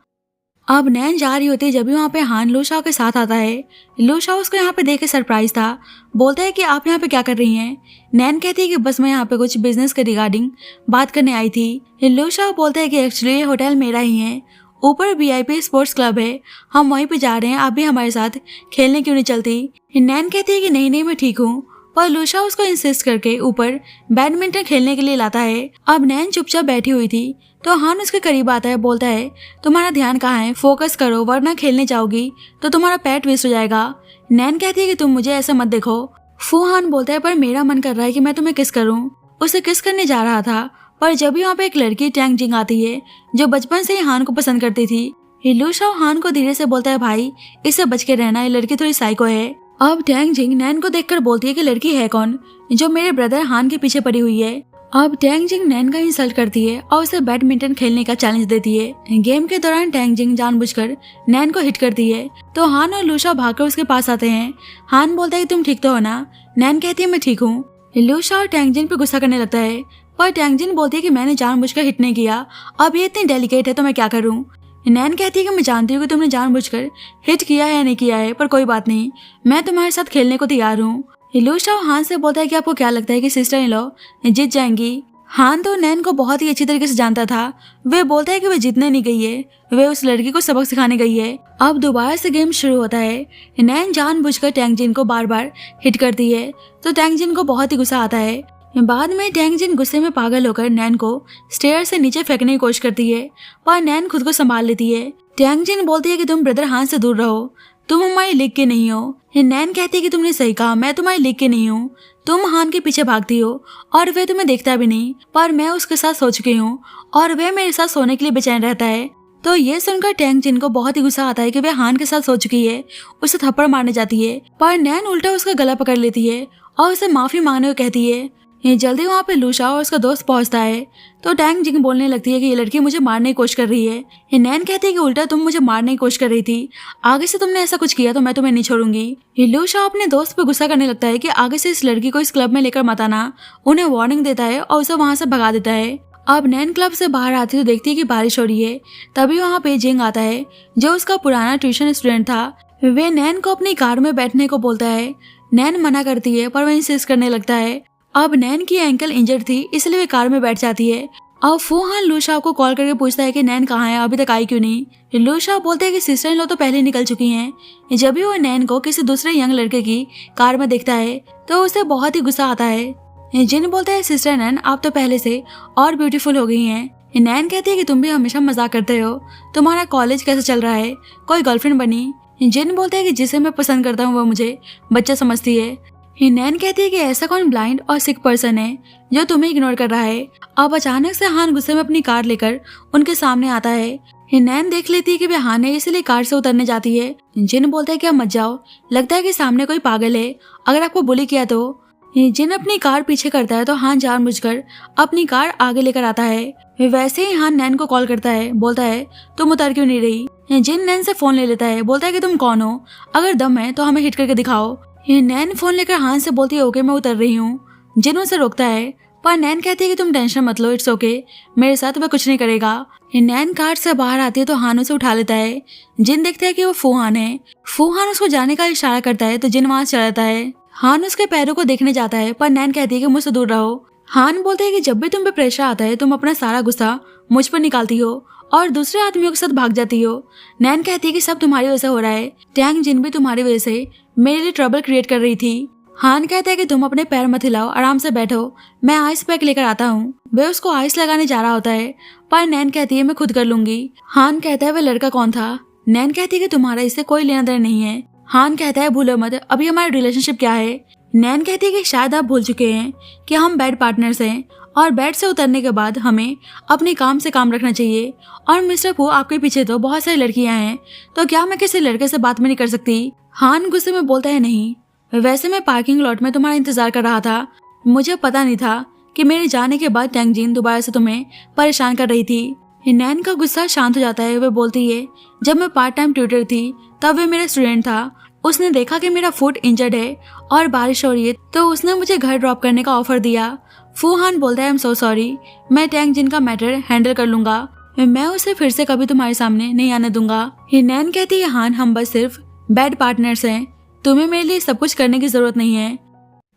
अब नैन जा रही होती है जब भी वहाँ पे हान लू शाओ के साथ आता है। लू शाओ उसको यहाँ पे देख के सरप्राइज था। बोलता है कि आप यहाँ पे क्या कर रही हैं। नैन कहती है कि बस मैं यहाँ पे कुछ बिजनेस के रिगार्डिंग बात करने आई थी। लू शाओ बोलता है कि एक्चुअली ये होटल मेरा ही है, ऊपर VIP स्पोर्ट्स क्लब है, हम वहीं पे जा रहे हैं, आप भी हमारे साथ खेलने क्यों नहीं चलती। नैन कहती है कि नहीं नहीं मैं ठीक हूँ, पर लू शाओ उसको इंसिस्ट करके ऊपर बैडमिंटन खेलने के लिए लाता है। अब नैन चुपचाप बैठी हुई थी तो हान उसके करीब आता है, बोलता है तुम्हारा ध्यान कहाँ है, फोकस करो वरना खेलने जाओगी तो तुम्हारा पैर ट्विस्ट हो जाएगा। नैन कहती है कि तुम मुझे ऐसा मत देखो। फू हान बोलता है पर मेरा मन कर रहा है कि मैं तुम्हें किस करूँ। उसे किस करने जा रहा था, पर जब भी वहाँ पे एक लड़की टैंग जिंग आती है जो बचपन से ही हान को पसंद करती थी। लू शाओ हान को धीरे से बोलता है भाई इससे बच के रहना, ये लड़की थोड़ी साइको है। अब टैंग जिंग नैन को देखकर बोलती है कि लड़की है कौन जो मेरे ब्रदर हान के पीछे पड़ी हुई है। अब टैंग जिंग नैन का इंसल्ट करती है और उसे बैडमिंटन खेलने का चैलेंज देती है। गेम के दौरान टैंग जिंग जानबूझकर नैन को हिट करती है तो हान और लू शाओ भागकर उसके पास आते हैं। हान बोलता है कि तुम ठीक तो हो ना। नैन कहती है मैं ठीक हूँ। लू शाओ टैंग जिंग पे गुस्सा करने लगता है, पर टैंग जिंग बोलती है कि मैंने जानबूझकर हिट नहीं किया, अब ये इतनी डेलिकेट है तो मैं क्या करूँ। नैन कहती है कि मैं जानती हूँ कि तुमने जानबूझकर हिट किया है या नहीं किया है, पर कोई बात नहीं, मैं तुम्हारे साथ खेलने को तैयार हूँ। लू शाओ हान से बोलता है कि आपको क्या लगता है कि सिस्टर इन लॉ जीत जाएंगी। हान तो नैन को बहुत ही अच्छी तरीके से जानता था। वे बोलता है कि वे जीतने नहीं गई है, वे उस लड़की को सबक सिखाने गई है। अब दोबारा से गेम शुरू होता है। नैन जानबूझकर टैंग जिन को बार बार हिट करती है तो टैंग जिन को बहुत ही गुस्सा आता है। बाद में टैंग जिन गुस्से में पागल होकर नैन को स्टेयर से नीचे फेंकने की कोशिश करती है, पर नैन खुद को संभाल लेती है। टैंग जिन बोलती है कि तुम ब्रदर हान से दूर रहो, तुम हमारी लीग के नहीं हो। नैन कहती है कि तुमने सही कहा, मैं तुम्हारी लीग के नहीं हूँ, तुम हान के पीछे भागती हो और वे तुम्हें देखता भी नहीं, पर मैं उसके साथ सो चुकी हूँ और वे मेरे साथ सोने के लिए बेचैन रहता है। तो ये सुनकर टैंग जिन को बहुत ही गुस्सा आता है कि वे हान के साथ सो चुकी है। उसे थप्पड़ मारने जाती है, पर नैन उल्टा उसका गला पकड़ लेती है और उसे माफी मांगने को कहती है। ये जल्दी वहाँ पे लूशा और उसका दोस्त पहुँचता है तो टैंग जिंग बोलने लगती है कि ये लड़की मुझे मारने की कोशिश कर रही है। ये नैन कहती है कि उल्टा तुम मुझे मारने की कोशिश कर रही थी, आगे से तुमने ऐसा कुछ किया तो मैं तुम्हें नहीं छोड़ूंगी। ये लूशा अपने दोस्त पे गुस्सा करने लगता है कि आगे से इस लड़की को इस क्लब में लेकर मत आना, उन्हें वार्निंग देता है और उसे वहाँ से भगा देता है। अब नैन क्लब से बाहर आती तो देखती है कि बारिश हो रही है। तभी वहाँ पे जिंग आता है जो उसका पुराना ट्यूशन स्टूडेंट था। वे नैन को अपनी कार में बैठने को बोलता है। नैन मना करती है पर वह इंसिस्ट करने लगता है। अब नैन की एंकल इंजर्ड थी इसलिए वे कार में बैठ जाती है। अब फूहान लूशा को कॉल करके पूछता है कि नैन कहाँ है, अभी तक आई क्यों नहीं। लूशा बोलते हैं कि सिस्टर इन लॉ तो पहले निकल चुकी हैं। जब भी वो नैन को किसी दूसरे यंग लड़के की कार में देखता है तो उसे बहुत ही गुस्सा आता है। जिन बोलता है सिस्टर नैन आप तो पहले से और ब्यूटीफुल हो गई हैं। नैन कहती है कि तुम भी हमेशा मजाक करते हो, तुम्हारा कॉलेज कैसे चल रहा है, कोई गर्लफ्रेंड बनी। जिन बोलता है कि जिसे मैं पसंद करता हूँ वो मुझे बच्चा समझती है। नैन कहती है कि ऐसा कौन ब्लाइंड और सिक पर्सन है जो तुम्हें इग्नोर कर रहा है। अब अचानक से हान गुस्से में अपनी कार लेकर उनके सामने आता है। नैन देख लेती है कि वे हान है इसलिए कार से उतरने जाती है। जिन बोलता है कि आप मत जाओ, लगता है कि सामने कोई पागल है, अगर आपको बुली किया तो। जिन अपनी कार पीछे करता है तो हान जानबूझकर अपनी कार आगे लेकर आता है। वैसे ही हान नैन को कॉल करता है, बोलता है तुम उतर क्यों नहीं रही। जिन नैन से फोन ले लेता है, बोलता है कि तुम कौन हो, अगर दम है तो हमें हिट करके दिखाओ। नैन फोन लेकर हान से बोलती है ओके मैं उतर रही हूँ। जिन उसे रोकता है पर नैन कहती है कि तुम टेंशन मत लो, इट्स ओके, मेरे साथ वह कुछ नहीं करेगा। नैन कार से बाहर आती है तो हान उसे उठा लेता है। जिन देखता है कि वो फूहान है। फूहान उसको जाने का इशारा करता है तो जिन वहां चला जाता है। हान उसके पैरों को देखने जाता है पर नैन कहती है कि मुझसे दूर रहो। हान बोलते है कि जब भी तुम पे प्रेशर आता है तुम अपना सारा गुस्सा मुझ पर निकालती हो और दूसरे आदमियों के साथ भाग जाती हो। नैन कहती है कि सब तुम्हारी वजह से हो रहा है, टैंग जिन भी तुम्हारी वजह से मेरे लिए ट्रबल क्रिएट कर रही थी। हान कहता है कि तुम अपने पैर मत हिलाओ, आराम से बैठो, मैं आइस पैक लेकर आता हूँ। वे उसको आइस लगाने जा रहा होता है पर नैन कहती है मैं खुद कर लूंगी। हान कहता है वह लड़का कौन था। नैन कहती है कि तुम्हारा इससे कोई लेना देना नहीं है। हान कहता है भूलो मत अभी हमारा रिलेशनशिप क्या है। नैन कहती है कि शायद आप भूल चुके हैं कि हम बेड पार्टनर्स हैं और बेड से उतरने के बाद हमें अपने काम से काम रखना चाहिए। और मिस्टर फू आपके पीछे तो बहुत सारी लड़कियां हैं, तो क्या मैं किसी लड़के से बात में नहीं कर सकती। हान गुस्से में बोलता है नहीं, वैसे मैं पार्किंग लॉट में तुम्हारा इंतजार कर रहा था, मुझे पता नहीं था कि मेरे जाने के बाद टैंग जिन दोबारा से तुम्हें परेशान कर रही थी। नैन का गुस्सा शांत हो जाता है। वह बोलती है जब मैं पार्ट टाइम ट्यूटर थी तब वे मेरा स्टूडेंट था, उसने देखा कि मेरा फुट इंजर्ड है और बारिश हो रही है तो उसने मुझे घर ड्रॉप करने का ऑफर दिया। फूहान बोलता है आई एम सो सॉरी, मैं टैंग जिन का मैटर हैंडल कर लूंगा, मैं उसे फिर से कभी तुम्हारे सामने नहीं आने दूंगा। नैन कहती है हान हम बस सिर्फ बेड पार्टनर्स हैं, तुम्हें मेरे लिए सब कुछ करने की जरूरत नहीं है।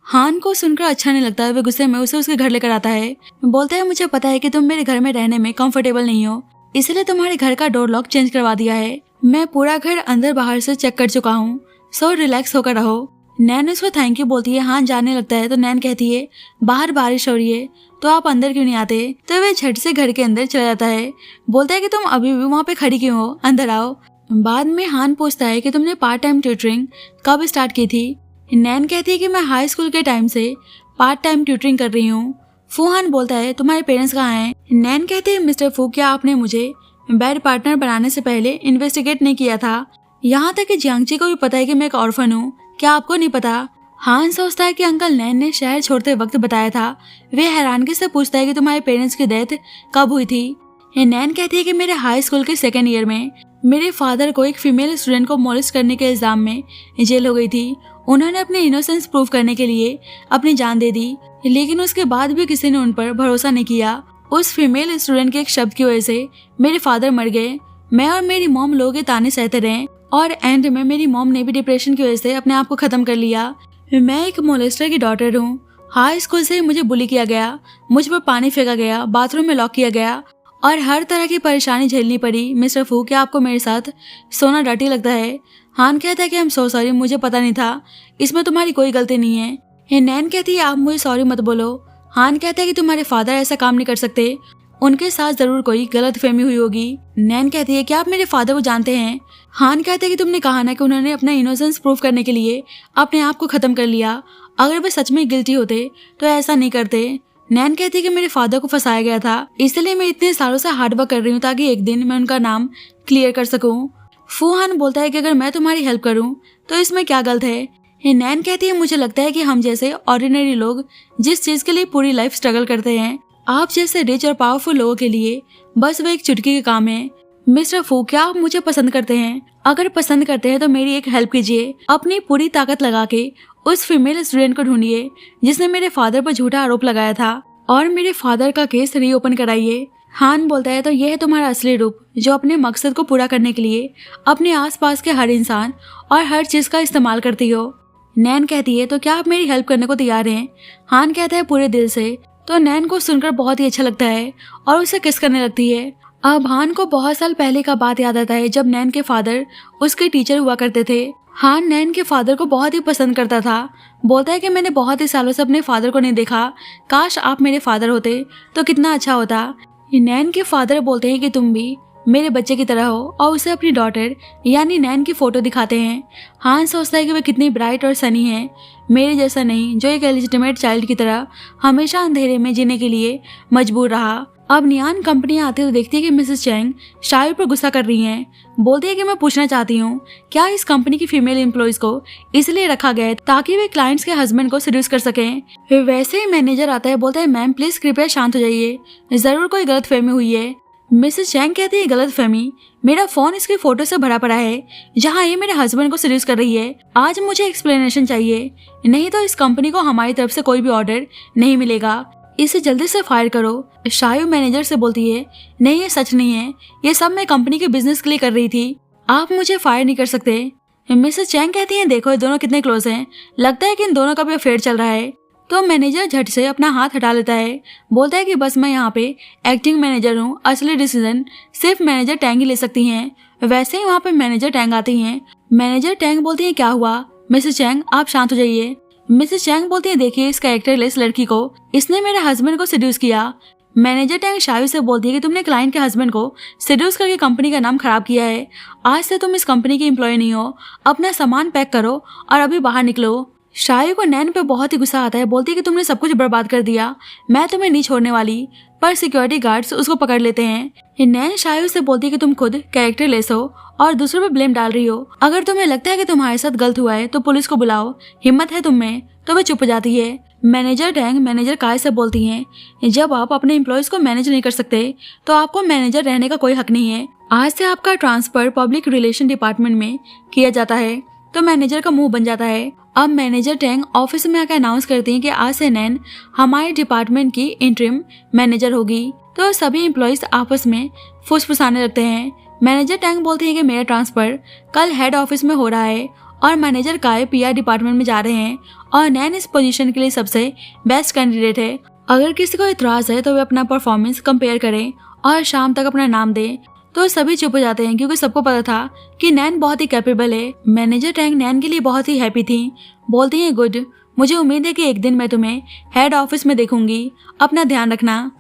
हान को सुनकर अच्छा नहीं लगता है। वे गुस्से में उसे उसके घर लेकर आता है। बोलता है मुझे पता है कि तुम मेरे घर में रहने में कंफर्टेबल नहीं हो, इसलिए तुम्हारे घर का डोर लॉक चेंज करवा दिया है। मैं पूरा घर अंदर बाहर से चेक कर चुका हूँ, सो रिलैक्स होकर रहो। नैन उसको थैंक यू बोलती है। हान जाने लगता है तो नैन कहती है बाहर बारिश हो रही है तो आप अंदर क्यों नहीं आते। तो वह झट से घर के अंदर चला जाता है। बोलता है कि तुम अभी भी वहाँ पे खड़ी क्यों हो, अंदर आओ। बाद में हान पूछता है कि तुमने पार्ट टाइम ट्यूटरिंग कब स्टार्ट की थी। नैन कहती है कि मैं हाई स्कूल के टाइम से पार्ट टाइम ट्यूटरिंग कर रही हूँ। फूहान बोलता है तुम्हारे पेरेंट्स कहाँ हैं। नैन कहती है मिस्टर फू क्या आपने मुझे बेड पार्टनर बनाने से पहले इन्वेस्टिगेट नहीं किया था, यहाँ तक कि जियांगची को भी पता है कि मैं एक ऑर्फन हूँ, क्या आपको नहीं पता। हान सोचता है कि अंकल नैन ने शहर छोड़ते वक्त बताया था। वे हैरानगी से पूछता है कि तुम्हारे पेरेंट्स की डेथ कब हुई थी। नैन कहती है कि मेरे हाई स्कूल के सेकेंड ईयर में मेरे फादर को एक फीमेल स्टूडेंट को मोलिस्ट करने के इल्जाम में जेल हो गई थी। उन्होंने अपने इनोसेंस प्रूव करने के लिए अपनी जान दे दी, लेकिन उसके बाद भी किसी ने उन पर भरोसा नहीं किया। उस फीमेल स्टूडेंट के एक शब्द की वजह से मेरे फादर मर गए। मैं और मेरी मॉम लोगों के ताने सहते रहे और एंड में मेरी मॉम ने भी डिप्रेशन की वजह से अपने आप को खत्म कर लिया। मैं एक मोलेस्टर की डॉटर हूँ। हाई स्कूल से मुझे बुली किया गया, मुझ पर पानी फेंका गया, बाथरूम में लॉक किया गया और हर तरह की परेशानी झेलनी पड़ी। मिस्टर फू क्या आपको मेरे साथ सोना डर्टी लगता है। हान कहता है कि आई एम सो सॉरी, मुझे पता नहीं था, इसमें तुम्हारी कोई गलती नहीं है। नैन कहती है आप मुझे सॉरी मत बोलो। हान कहता है कि तुम्हारे फादर ऐसा काम नहीं कर सकते, उनके साथ जरूर कोई गलत फहमी हुई होगी। नैन कहती है कि आप मेरे फादर को जानते हैं। हान कहते हैं कि तुमने कहा ना कि उन्होंने अपना इनोसेंस प्रूफ करने के लिए अपने आप को खत्म कर लिया, अगर वे सच में गिल्टी होते तो ऐसा नहीं करते। नैन कहती है कि मेरे फादर को फंसाया गया था, इसलिए मैं इतने सालों से हार्डवर्क कर रही हूँ ताकि एक दिन मैं उनका नाम क्लियर कर सकूँ। फूहान बोलता है कि अगर मैं तुम्हारी हेल्प करूँ तो इसमें क्या गलत है। नैन कहती है मुझे लगता है कि हम जैसे ऑर्डिनरी लोग जिस चीज के लिए पूरी लाइफ स्ट्रगल करते हैं, आप जैसे रिच और पावरफुल लोगों के लिए बस वो एक चुटकी का काम है। मिस्टर फू, क्या आप मुझे पसंद करते हैं? अगर पसंद करते हैं तो मेरी एक हेल्प कीजिए। अपनी पूरी ताकत लगा के उस फीमेल स्टूडेंट को ढूंढिए जिसने मेरे फादर पर झूठा आरोप लगाया था और मेरे फादर का केस रीओपन कराइए। हान बोलता है तो यह है तुम्हारा असली रूप, जो अपने मकसद को पूरा करने के लिए अपने आसपास के हर इंसान और हर चीज का इस्तेमाल करती हो। नैन कहती है तो क्या आप मेरी हेल्प करने को तैयार हैं? हान कहता है पूरे दिल से। तो नैन को सुनकर बहुत ही अच्छा लगता है और उसे किस करने लगती है। अब हान को बहुत साल पहले का बात याद आता है जब नैन के फादर उसके टीचर हुआ करते थे। हान नैन के फादर को बहुत ही पसंद करता था। बोलता है कि मैंने बहुत ही सालों से अपने फादर को नहीं देखा, काश आप मेरे फादर होते तो कितना अच्छा होता। नैन के फादर बोलते हैं कि तुम भी मेरे बच्चे की तरह हो और उसे अपनी डॉटर यानी नैन की फोटो दिखाते हैं। हान सोचता है कि वह कितनी ब्राइट और सनी है, मेरे जैसा नहीं जो एक एलिजिटिमेट चाइल्ड की तरह हमेशा अंधेरे में जीने के लिए मजबूर रहा। अब नियान कंपनी आती है तो देखती है कि मिसेस चैंग शायद पर गुस्सा कर रही हैं। बोलती है कि मैं पूछना चाहती हूँ क्या इस कंपनी की फीमेल एम्प्लॉयज को इसलिए रखा गया है ताकि वे क्लाइंट्स के हस्बैंड को सेड्यूस कर सकें। वैसे ही मैनेजर आता है, बोलता है मैम प्लीज कृपया शांत हो जाइए, जरूर कोई गलतफहमी हुई है। मिसेस चैंग कहती है गलतफहमी, मेरा फोन इसकी फोटो से भरा पड़ा है जहाँ ये मेरे हस्बैंड को सेड्यूस कर रही है। आज मुझे एक्सप्लेनेशन चाहिए, नहीं तो इस कंपनी को हमारी तरफ से कोई भी ऑर्डर नहीं मिलेगा। इसे जल्दी से फायर करो। शायू मैनेजर से बोलती है नहीं ये सच नहीं है, ये सब मैं कंपनी के बिजनेस के लिए कर रही थी, आप मुझे फायर नहीं कर सकते। मिसेस चैंग कहती है देखो ये दोनों कितने क्लोज हैं, लगता है कि इन दोनों का भी अफेयर चल रहा है। तो मैनेजर झट से अपना हाथ हटा लेता है, बोलता है कि बस मैं यहाँ पे एक्टिंग मैनेजर हूँ, असली डिसीजन सिर्फ मैनेजर टैंग ही ले सकती हैं। वैसे ही वहाँ पे मैनेजर टैंग आती हैं। मैनेजर टैंग बोलती है क्या हुआ? मिसेस चैंग आप शांत हो जाइए। मिसेस चैंग बोलती है देखिए इस कैरेक्टरलेस लड़की को, इसने मेरे हस्बैंड को सेड्यूस किया। मैनेजर टैंग शायू से बोलती है कि तुमने क्लाइंट के हस्बैंड को सेड्यूस करके कंपनी का नाम खराब किया है, आज से तुम इस कंपनी की एम्प्लॉय नहीं हो, अपना सामान पैक करो और अभी बाहर निकलो। शायू को नैन पे बहुत ही गुस्सा आता है, बोलती है कि तुमने सब कुछ बर्बाद कर दिया, मैं तुम्हें नहीं छोड़ने वाली। पर सिक्योरिटी गार्ड्स उसको पकड़ लेते हैं। नैन शायू से बोलती है कि तुम खुद कैरेक्टरलेस हो और दूसरों पे ब्लेम डाल रही हो, अगर तुम्हें लगता है कि तुम्हारे साथ गलत हुआ है तो पुलिस को बुलाओ, हिम्मत है तुम में। तो वह चुप हो जाती है। मैनेजर टैंग मैनेजर काय से बोलती हैं जब आप अपने एम्प्लॉयज को मैनेज नहीं कर सकते तो आपको मैनेजर रहने का कोई हक नहीं है, आज से आपका ट्रांसफर पब्लिक रिलेशन डिपार्टमेंट में किया जाता है। तो मैनेजर का मुंह बन जाता है। अब मैनेजर टैंग ऑफिस में आकर अनाउंस करती हैं कि आज से नैन हमारे डिपार्टमेंट की इंटरिम मैनेजर होगी। तो सभी एम्प्लॉयज आपस में फुसफुसाने लगते हैं। मैनेजर टैंग बोलती है कि मेरा ट्रांसफर कल हेड ऑफिस में हो रहा है और मैनेजर काय पीआर डिपार्टमेंट में जा रहे हैं और नैन इस पोजीशन के लिए सबसे बेस्ट कैंडिडेट है। अगर किसी को इतराज है तो वे अपना परफॉर्मेंस कंपेयर करें और शाम तक अपना नाम दें। तो सभी चुप हो जाते हैं क्योंकि सबको पता था कि नैन बहुत ही कैपेबल है। मैनेजर टैंग नैन के लिए बहुत ही हैप्पी थी। बोलती हैं गुड, मुझे उम्मीद है कि एक दिन मैं तुम्हें हेड ऑफिस में देखूंगी, अपना ध्यान रखना।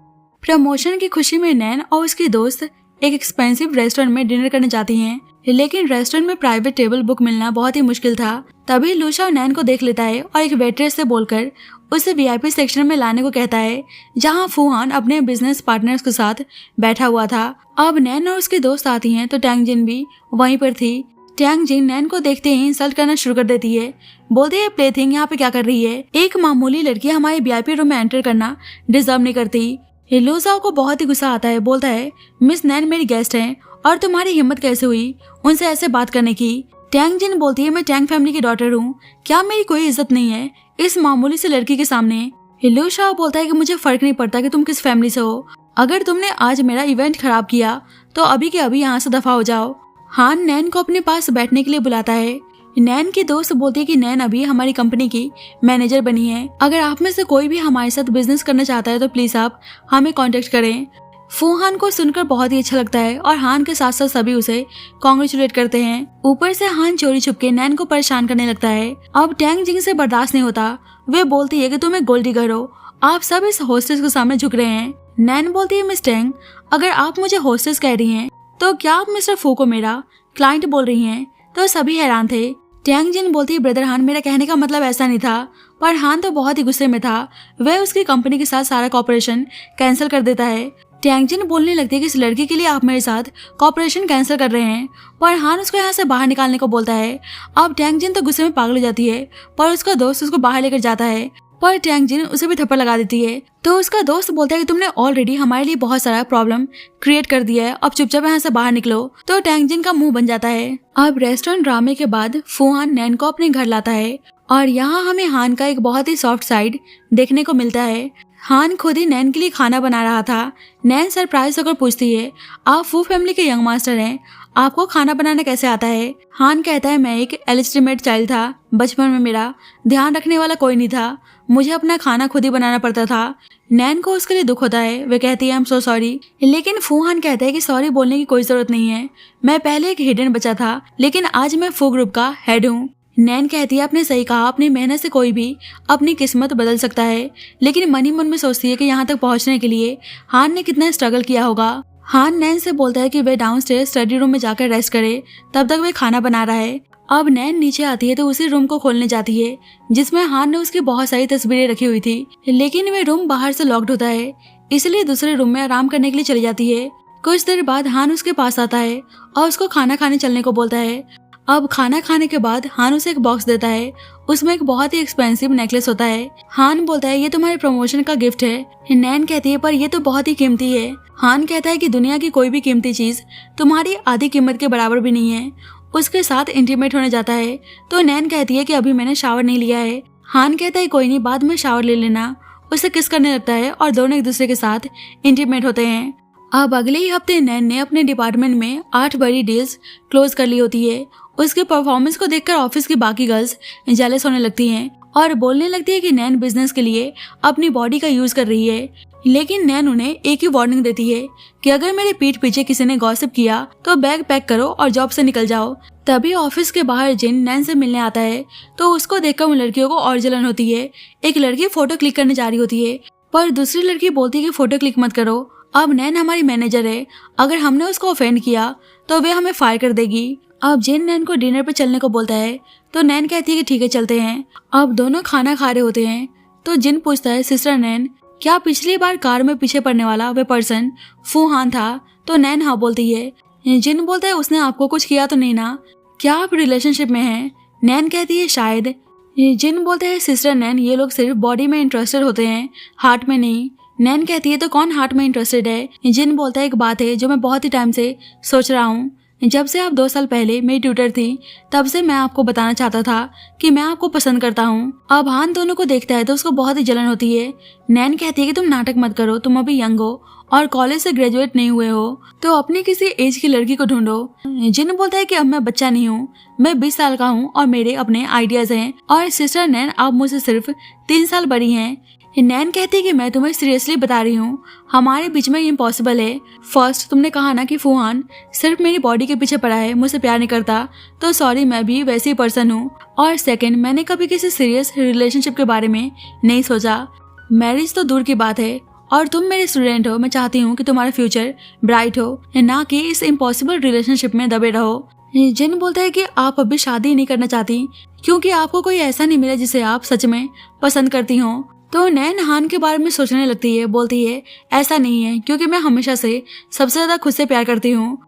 प्रमोशन की खुशी में नैन और उसकी दोस्त एक एक्सपेंसिव रेस्टोरेंट में डिनर करने जाती हैं, लेकिन रेस्टोरेंट में प्राइवेट टेबल बुक मिलना बहुत ही मुश्किल था। तभी लूशा नैन को देख लेता है और एक वेट्रेस से बोलकर उसे वीआईपी सेक्शन में लाने को कहता है जहां फूहान अपने बिजनेस पार्टनर्स के साथ बैठा हुआ था। अब नैन और उसकी दोस्त आती हैं तो टैंग जिन भी वहीं पर थी। टैंग जिन नैन को देखते ही इंसल्ट करना शुरू कर देती है, बोलती है प्लेथिंग यहाँ पे क्या कर रही है, एक मामूली लड़की हमारे वीआईपी रूम में एंटर करना डिजर्व नहीं करती। लूजा को बहुत ही गुस्सा आता है, बोलता है मिस नैन मेरी गेस्ट हैं और तुम्हारी हिम्मत कैसे हुई उनसे ऐसे बात करने की। टैंग जिन बोलती है मैं टैंग फैमिली की डॉटर हूँ, क्या मेरी कोई इज्जत नहीं है इस मामूली से लड़की के सामने। लू शाह बोलता है कि मुझे फर्क नहीं पड़ता कि तुम किस फैमिली से हो, अगर तुमने आज मेरा इवेंट खराब किया तो अभी के अभी यहाँ से दफा हो जाओ। हान नैन को अपने पास बैठने के लिए बुलाता है। नैन की दोस्त बोलती है कि नैन अभी हमारी कंपनी की मैनेजर बनी है, अगर आप में से कोई भी हमारे साथ बिजनेस करना चाहता है तो प्लीज आप हमें कांटेक्ट करें। फूहान को सुनकर बहुत ही अच्छा लगता है और हान के साथ साथ सभी उसे कॉन्ग्रेचुलेट करते हैं। ऊपर से हान चोरी छुपके नैन को परेशान करने लगता है। अब टैंग जिंग से बर्दाश्त नहीं होता, वे बोलती है कि तुम एक गोल्ड डिगर हो, आप सब इस होस्टेस के सामने झुक रहे हैं। नैन बोलती है मिस टैंग अगर आप मुझे होस्टेस कह रही हैं तो क्या आप मिस्टर फू को मेरा क्लाइंट बोल रही हैं। तो सभी हैरान थे। टैंग जिन बोलती है ब्रदर हान मेरा कहने का मतलब ऐसा नहीं था, पर हान तो बहुत ही गुस्से में था। वह उसकी कंपनी के साथ सारा कॉपरेशन कैंसिल कर देता है। टैंगजिन बोलने लगती है कि इस लड़की के लिए आप मेरे साथ कॉपरेशन कैंसिल कर रहे हैं, पर हान उसको यहाँ से बाहर निकालने को बोलता है। अब टैंगजिन तो गुस्से में पागल हो जाती है, पर उसका दोस्त उसको बाहर लेकर जाता है, पर टैंगजिन उसे भी थप्पड़ लगा देती है। तो उसका दोस्त बोलता है कि तुमने ऑलरेडी हमारे लिए बहुत सारा प्रॉब्लम क्रिएट कर दिया है, अब चुपचाप यहाँ से बाहर निकलो। तो टैंगजिन का मुंह बन जाता है। अब रेस्टोरेंट ड्रामे के बाद फूहान नैन को अपने घर लाता है और यहाँ हमें हान का एक बहुत ही सॉफ्ट साइड देखने को मिलता है। हान खुद ही नैन के लिए खाना बना रहा था। नैन सरप्राइज होकर पूछती है, आप फू फैमिली के यंग मास्टर हैं, आपको खाना बनाना कैसे आता है? हान कहता है, मैं एक इलिजिटिमेट चाइल्ड था, बचपन में मेरा ध्यान रखने वाला कोई नहीं था, मुझे अपना खाना खुद ही बनाना पड़ता था। नैन को उसके लिए दुख होता है, वे कहती है आई एम सो सॉरी, लेकिन फूहान कहता है कि सॉरी बोलने की कोई जरूरत नहीं है, मैं पहले एक हिडन बच्चा था, लेकिन आज मैं फू ग्रुप का हेड हूँ। नैन कहती है, आपने सही कहा, अपनी मेहनत से कोई भी अपनी किस्मत बदल सकता है, लेकिन मन ही मन में सोचती है कि यहाँ तक पहुँचने के लिए हान ने कितना स्ट्रगल किया होगा। हान नैन से बोलता है कि वे डाउनस्टेयर स्टडी रूम में जाकर रेस्ट करे, तब तक वे खाना बना रहा है। अब नैन नीचे आती है तो उसी रूम को खोलने जाती है जिसमें हान ने उसकी बहुत सारी तस्वीरें रखी हुई थी, लेकिन वे रूम बाहर से लॉक्ड होता है, इसलिए दूसरे रूम में आराम करने के लिए चली जाती है। कुछ देर बाद हान उसके पास आता है और उसको खाना खाने चलने को बोलता है। अब खाना खाने के बाद हान उसे एक बॉक्स देता है, उसमें एक बहुत ही एक्सपेंसिव नेकलेस होता है। हान बोलता है, ये तुम्हारे प्रमोशन का गिफ्ट है। नैन कहती है, पर ये तो बहुत ही कीमती है। हान कहता है कि दुनिया की कोई भी कीमती चीज तुम्हारी आधी कीमत के बराबर भी नहीं है। उसके साथ इंटीमेट होने जाता है तो नैन कहती है कि अभी मैंने शावर नहीं लिया है। हान कहता है, कोई नहीं, बाद में शावर ले लेना। उसे किस करने लगता है और दोनों एक दूसरे के साथ इंटीमेट होते हैं। अब अगले ही हफ्ते नैन ने अपने डिपार्टमेंट में 8 बड़ी डील्स क्लोज कर ली होती है। उसके परफॉर्मेंस को देखकर ऑफिस की बाकी गर्ल्स जेलस होने लगती हैं और बोलने लगती है कि नैन बिजनेस के लिए अपनी बॉडी का यूज कर रही है, लेकिन नैन उन्हें एक ही वार्निंग देती है कि अगर मेरे पीठ पीछे किसी ने गॉसिप किया तो बैग पैक करो और जॉब से निकल जाओ। तभी ऑफिस के बाहर जिन नैन से मिलने आता है तो उसको देखकर उन लड़कियों को और जलन होती है। एक लड़की फोटो क्लिक करने जा रही होती है, पर दूसरी लड़की बोलती है कि फोटो क्लिक मत करो, अब नैन हमारी मैनेजर है, अगर हमने उसको ऑफेंड किया तो वे हमें फायर कर देगी। अब जिन नैन को डिनर पे चलने को बोलता है तो नैन कहती है कि ठीक है चलते हैं। अब दोनों खाना खा रहे होते हैं तो जिन पूछता है, सिस्टर नैन, क्या पिछली बार कार में पीछे पड़ने वाला वे पर्सन फूहान था? तो नैन हाँ बोलती है। जिन बोलता है, उसने आपको कुछ किया तो नहीं ना, क्या आप रिलेशनशिप में हैं? नैन कहती है शायद। जिन बोलते हैं, सिस्टर नैन, ये लोग सिर्फ बॉडी में इंटरेस्टेड होते हैं, हार्ट में नहीं। नैन कहती है, तो कौन हार्ट में इंटरेस्टेड है? जिन बोलता है, एक बात है जो मैं बहुत ही टाइम से सोच रहा हूँ, जब से आप 2 साल पहले मेरी ट्यूटर थी तब से मैं आपको बताना चाहता था कि मैं आपको पसंद करता हूँ। अब हान दोनों को देखता है तो उसको बहुत ही जलन होती है। नैन कहती है कि तुम नाटक मत करो, तुम अभी यंग हो और कॉलेज से ग्रेजुएट नहीं हुए हो, तो अपनी किसी एज की लड़की को ढूंढो। जिन बोलता है कि अब मैं बच्चा नहीं हूँ, मैं 20 साल का हूँ और मेरे अपने आइडियाज हैं, और सिस्टर नैन आप मुझसे सिर्फ 3 साल बड़ी हैं। नैन कहती है कि मैं तुम्हें सीरियसली बता रही हूँ, हमारे बीच में ये इम्पॉसिबल है। फर्स्ट तुमने कहा ना कि फूहान सिर्फ मेरी बॉडी के पीछे पड़ा है, मुझसे प्यार नहीं करता, तो सॉरी, मैं भी वैसी ही पर्सन हूँ। और सेकंड, मैंने कभी किसी सीरियस रिलेशनशिप के बारे में नहीं सोचा, मैरिज तो दूर की बात है, और तुम मेरे स्टूडेंट हो, मैं चाहती हूँ कि तुम्हारा फ्यूचर ब्राइट हो, ना कि इस इम्पॉसिबल रिलेशनशिप में दबे रहो। जिन बोलता है कि आप अभी शादी नहीं करना चाहती क्योंकि आपको कोई ऐसा नहीं मिला जिसे आप सच में पसंद करती हो। तो नैन हान के बारे में सोचने लगती है, बोलती है, ऐसा नहीं है, क्योंकि मैं हमेशा से सबसे ज्यादा खुद से प्यार करती हूँ।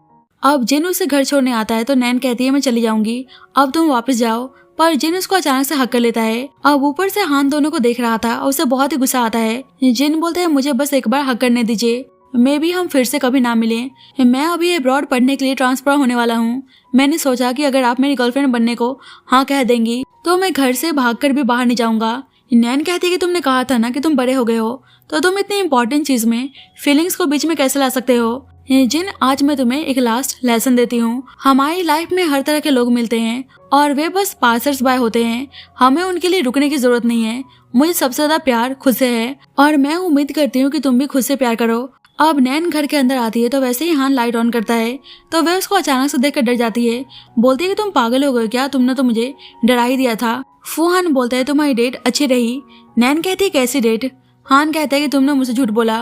अब जिन उसे घर छोड़ने आता है तो नैन कहती है, मैं चली जाऊंगी, अब तुम वापस जाओ, पर जिन उसको अचानक से हक कर लेता है। अब ऊपर से हान दोनों को देख रहा था और उसे बहुत ही गुस्सा आता है। जिन बोलते हैं, मुझे बस एक बार हक करने दीजिए, मे भी हम फिर से कभी ना मिलें, मैं अभी अब्रॉड पढ़ने के लिए ट्रांसफर होने वाला हूँ। मैंने सोचा कि अगर आप मेरी गर्लफ्रेंड बनने को हाँ कह देंगी तो मैं घर से भागकर भी बाहर नहीं जाऊंगा। नैन कहती है कि तुमने कहा था ना कि तुम बड़े हो गए हो, तो तुम इतनी इंपॉर्टेंट चीज में फीलिंग्स को बीच में कैसे ला सकते हो? जिन, आज मैं तुम्हें एक लास्ट लेसन देती हूँ, हमारी लाइफ में हर तरह के लोग मिलते हैं और वे बस पासर्स बाय होते हैं, हमें उनके लिए रुकने की जरूरत नहीं है। मुझे सबसे ज्यादा प्यार खुद से है और मैं उम्मीद करती हूँ कि तुम भी खुद से प्यार करो। अब नैन घर के अंदर आती है तो वैसे ही हान लाइट ऑन करता है तो वह उसको अचानक से देखकर डर जाती है, बोलती है कि तुम पागल हो गए क्या, तुमने तो मुझे डरा ही दिया था। फूहान बोलता है, तुम्हारी डेट अच्छी रही। नैन कहती है, कैसी डेट? हान कहता है कि तुमने मुझे झूठ बोला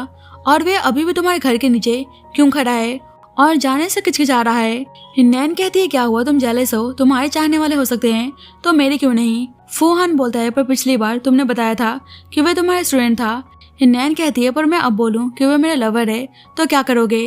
और वे अभी भी तुम्हारे घर के नीचे क्यों खड़ा है और जाने से किचकिचा रहा है। नैन कहती है, क्या हुआ, तुम जेलस हो, तुम्हारे चाहने वाले हो सकते हैं तो मेरे क्यों नहीं? फूहान बोलता है, पर पिछली बार तुमने बताया था कि वह तुम्हारा स्टूडेंट था, नैन कहती है पर मैं अब बोलूं कि वह मेरा लवर है तो क्या करोगे।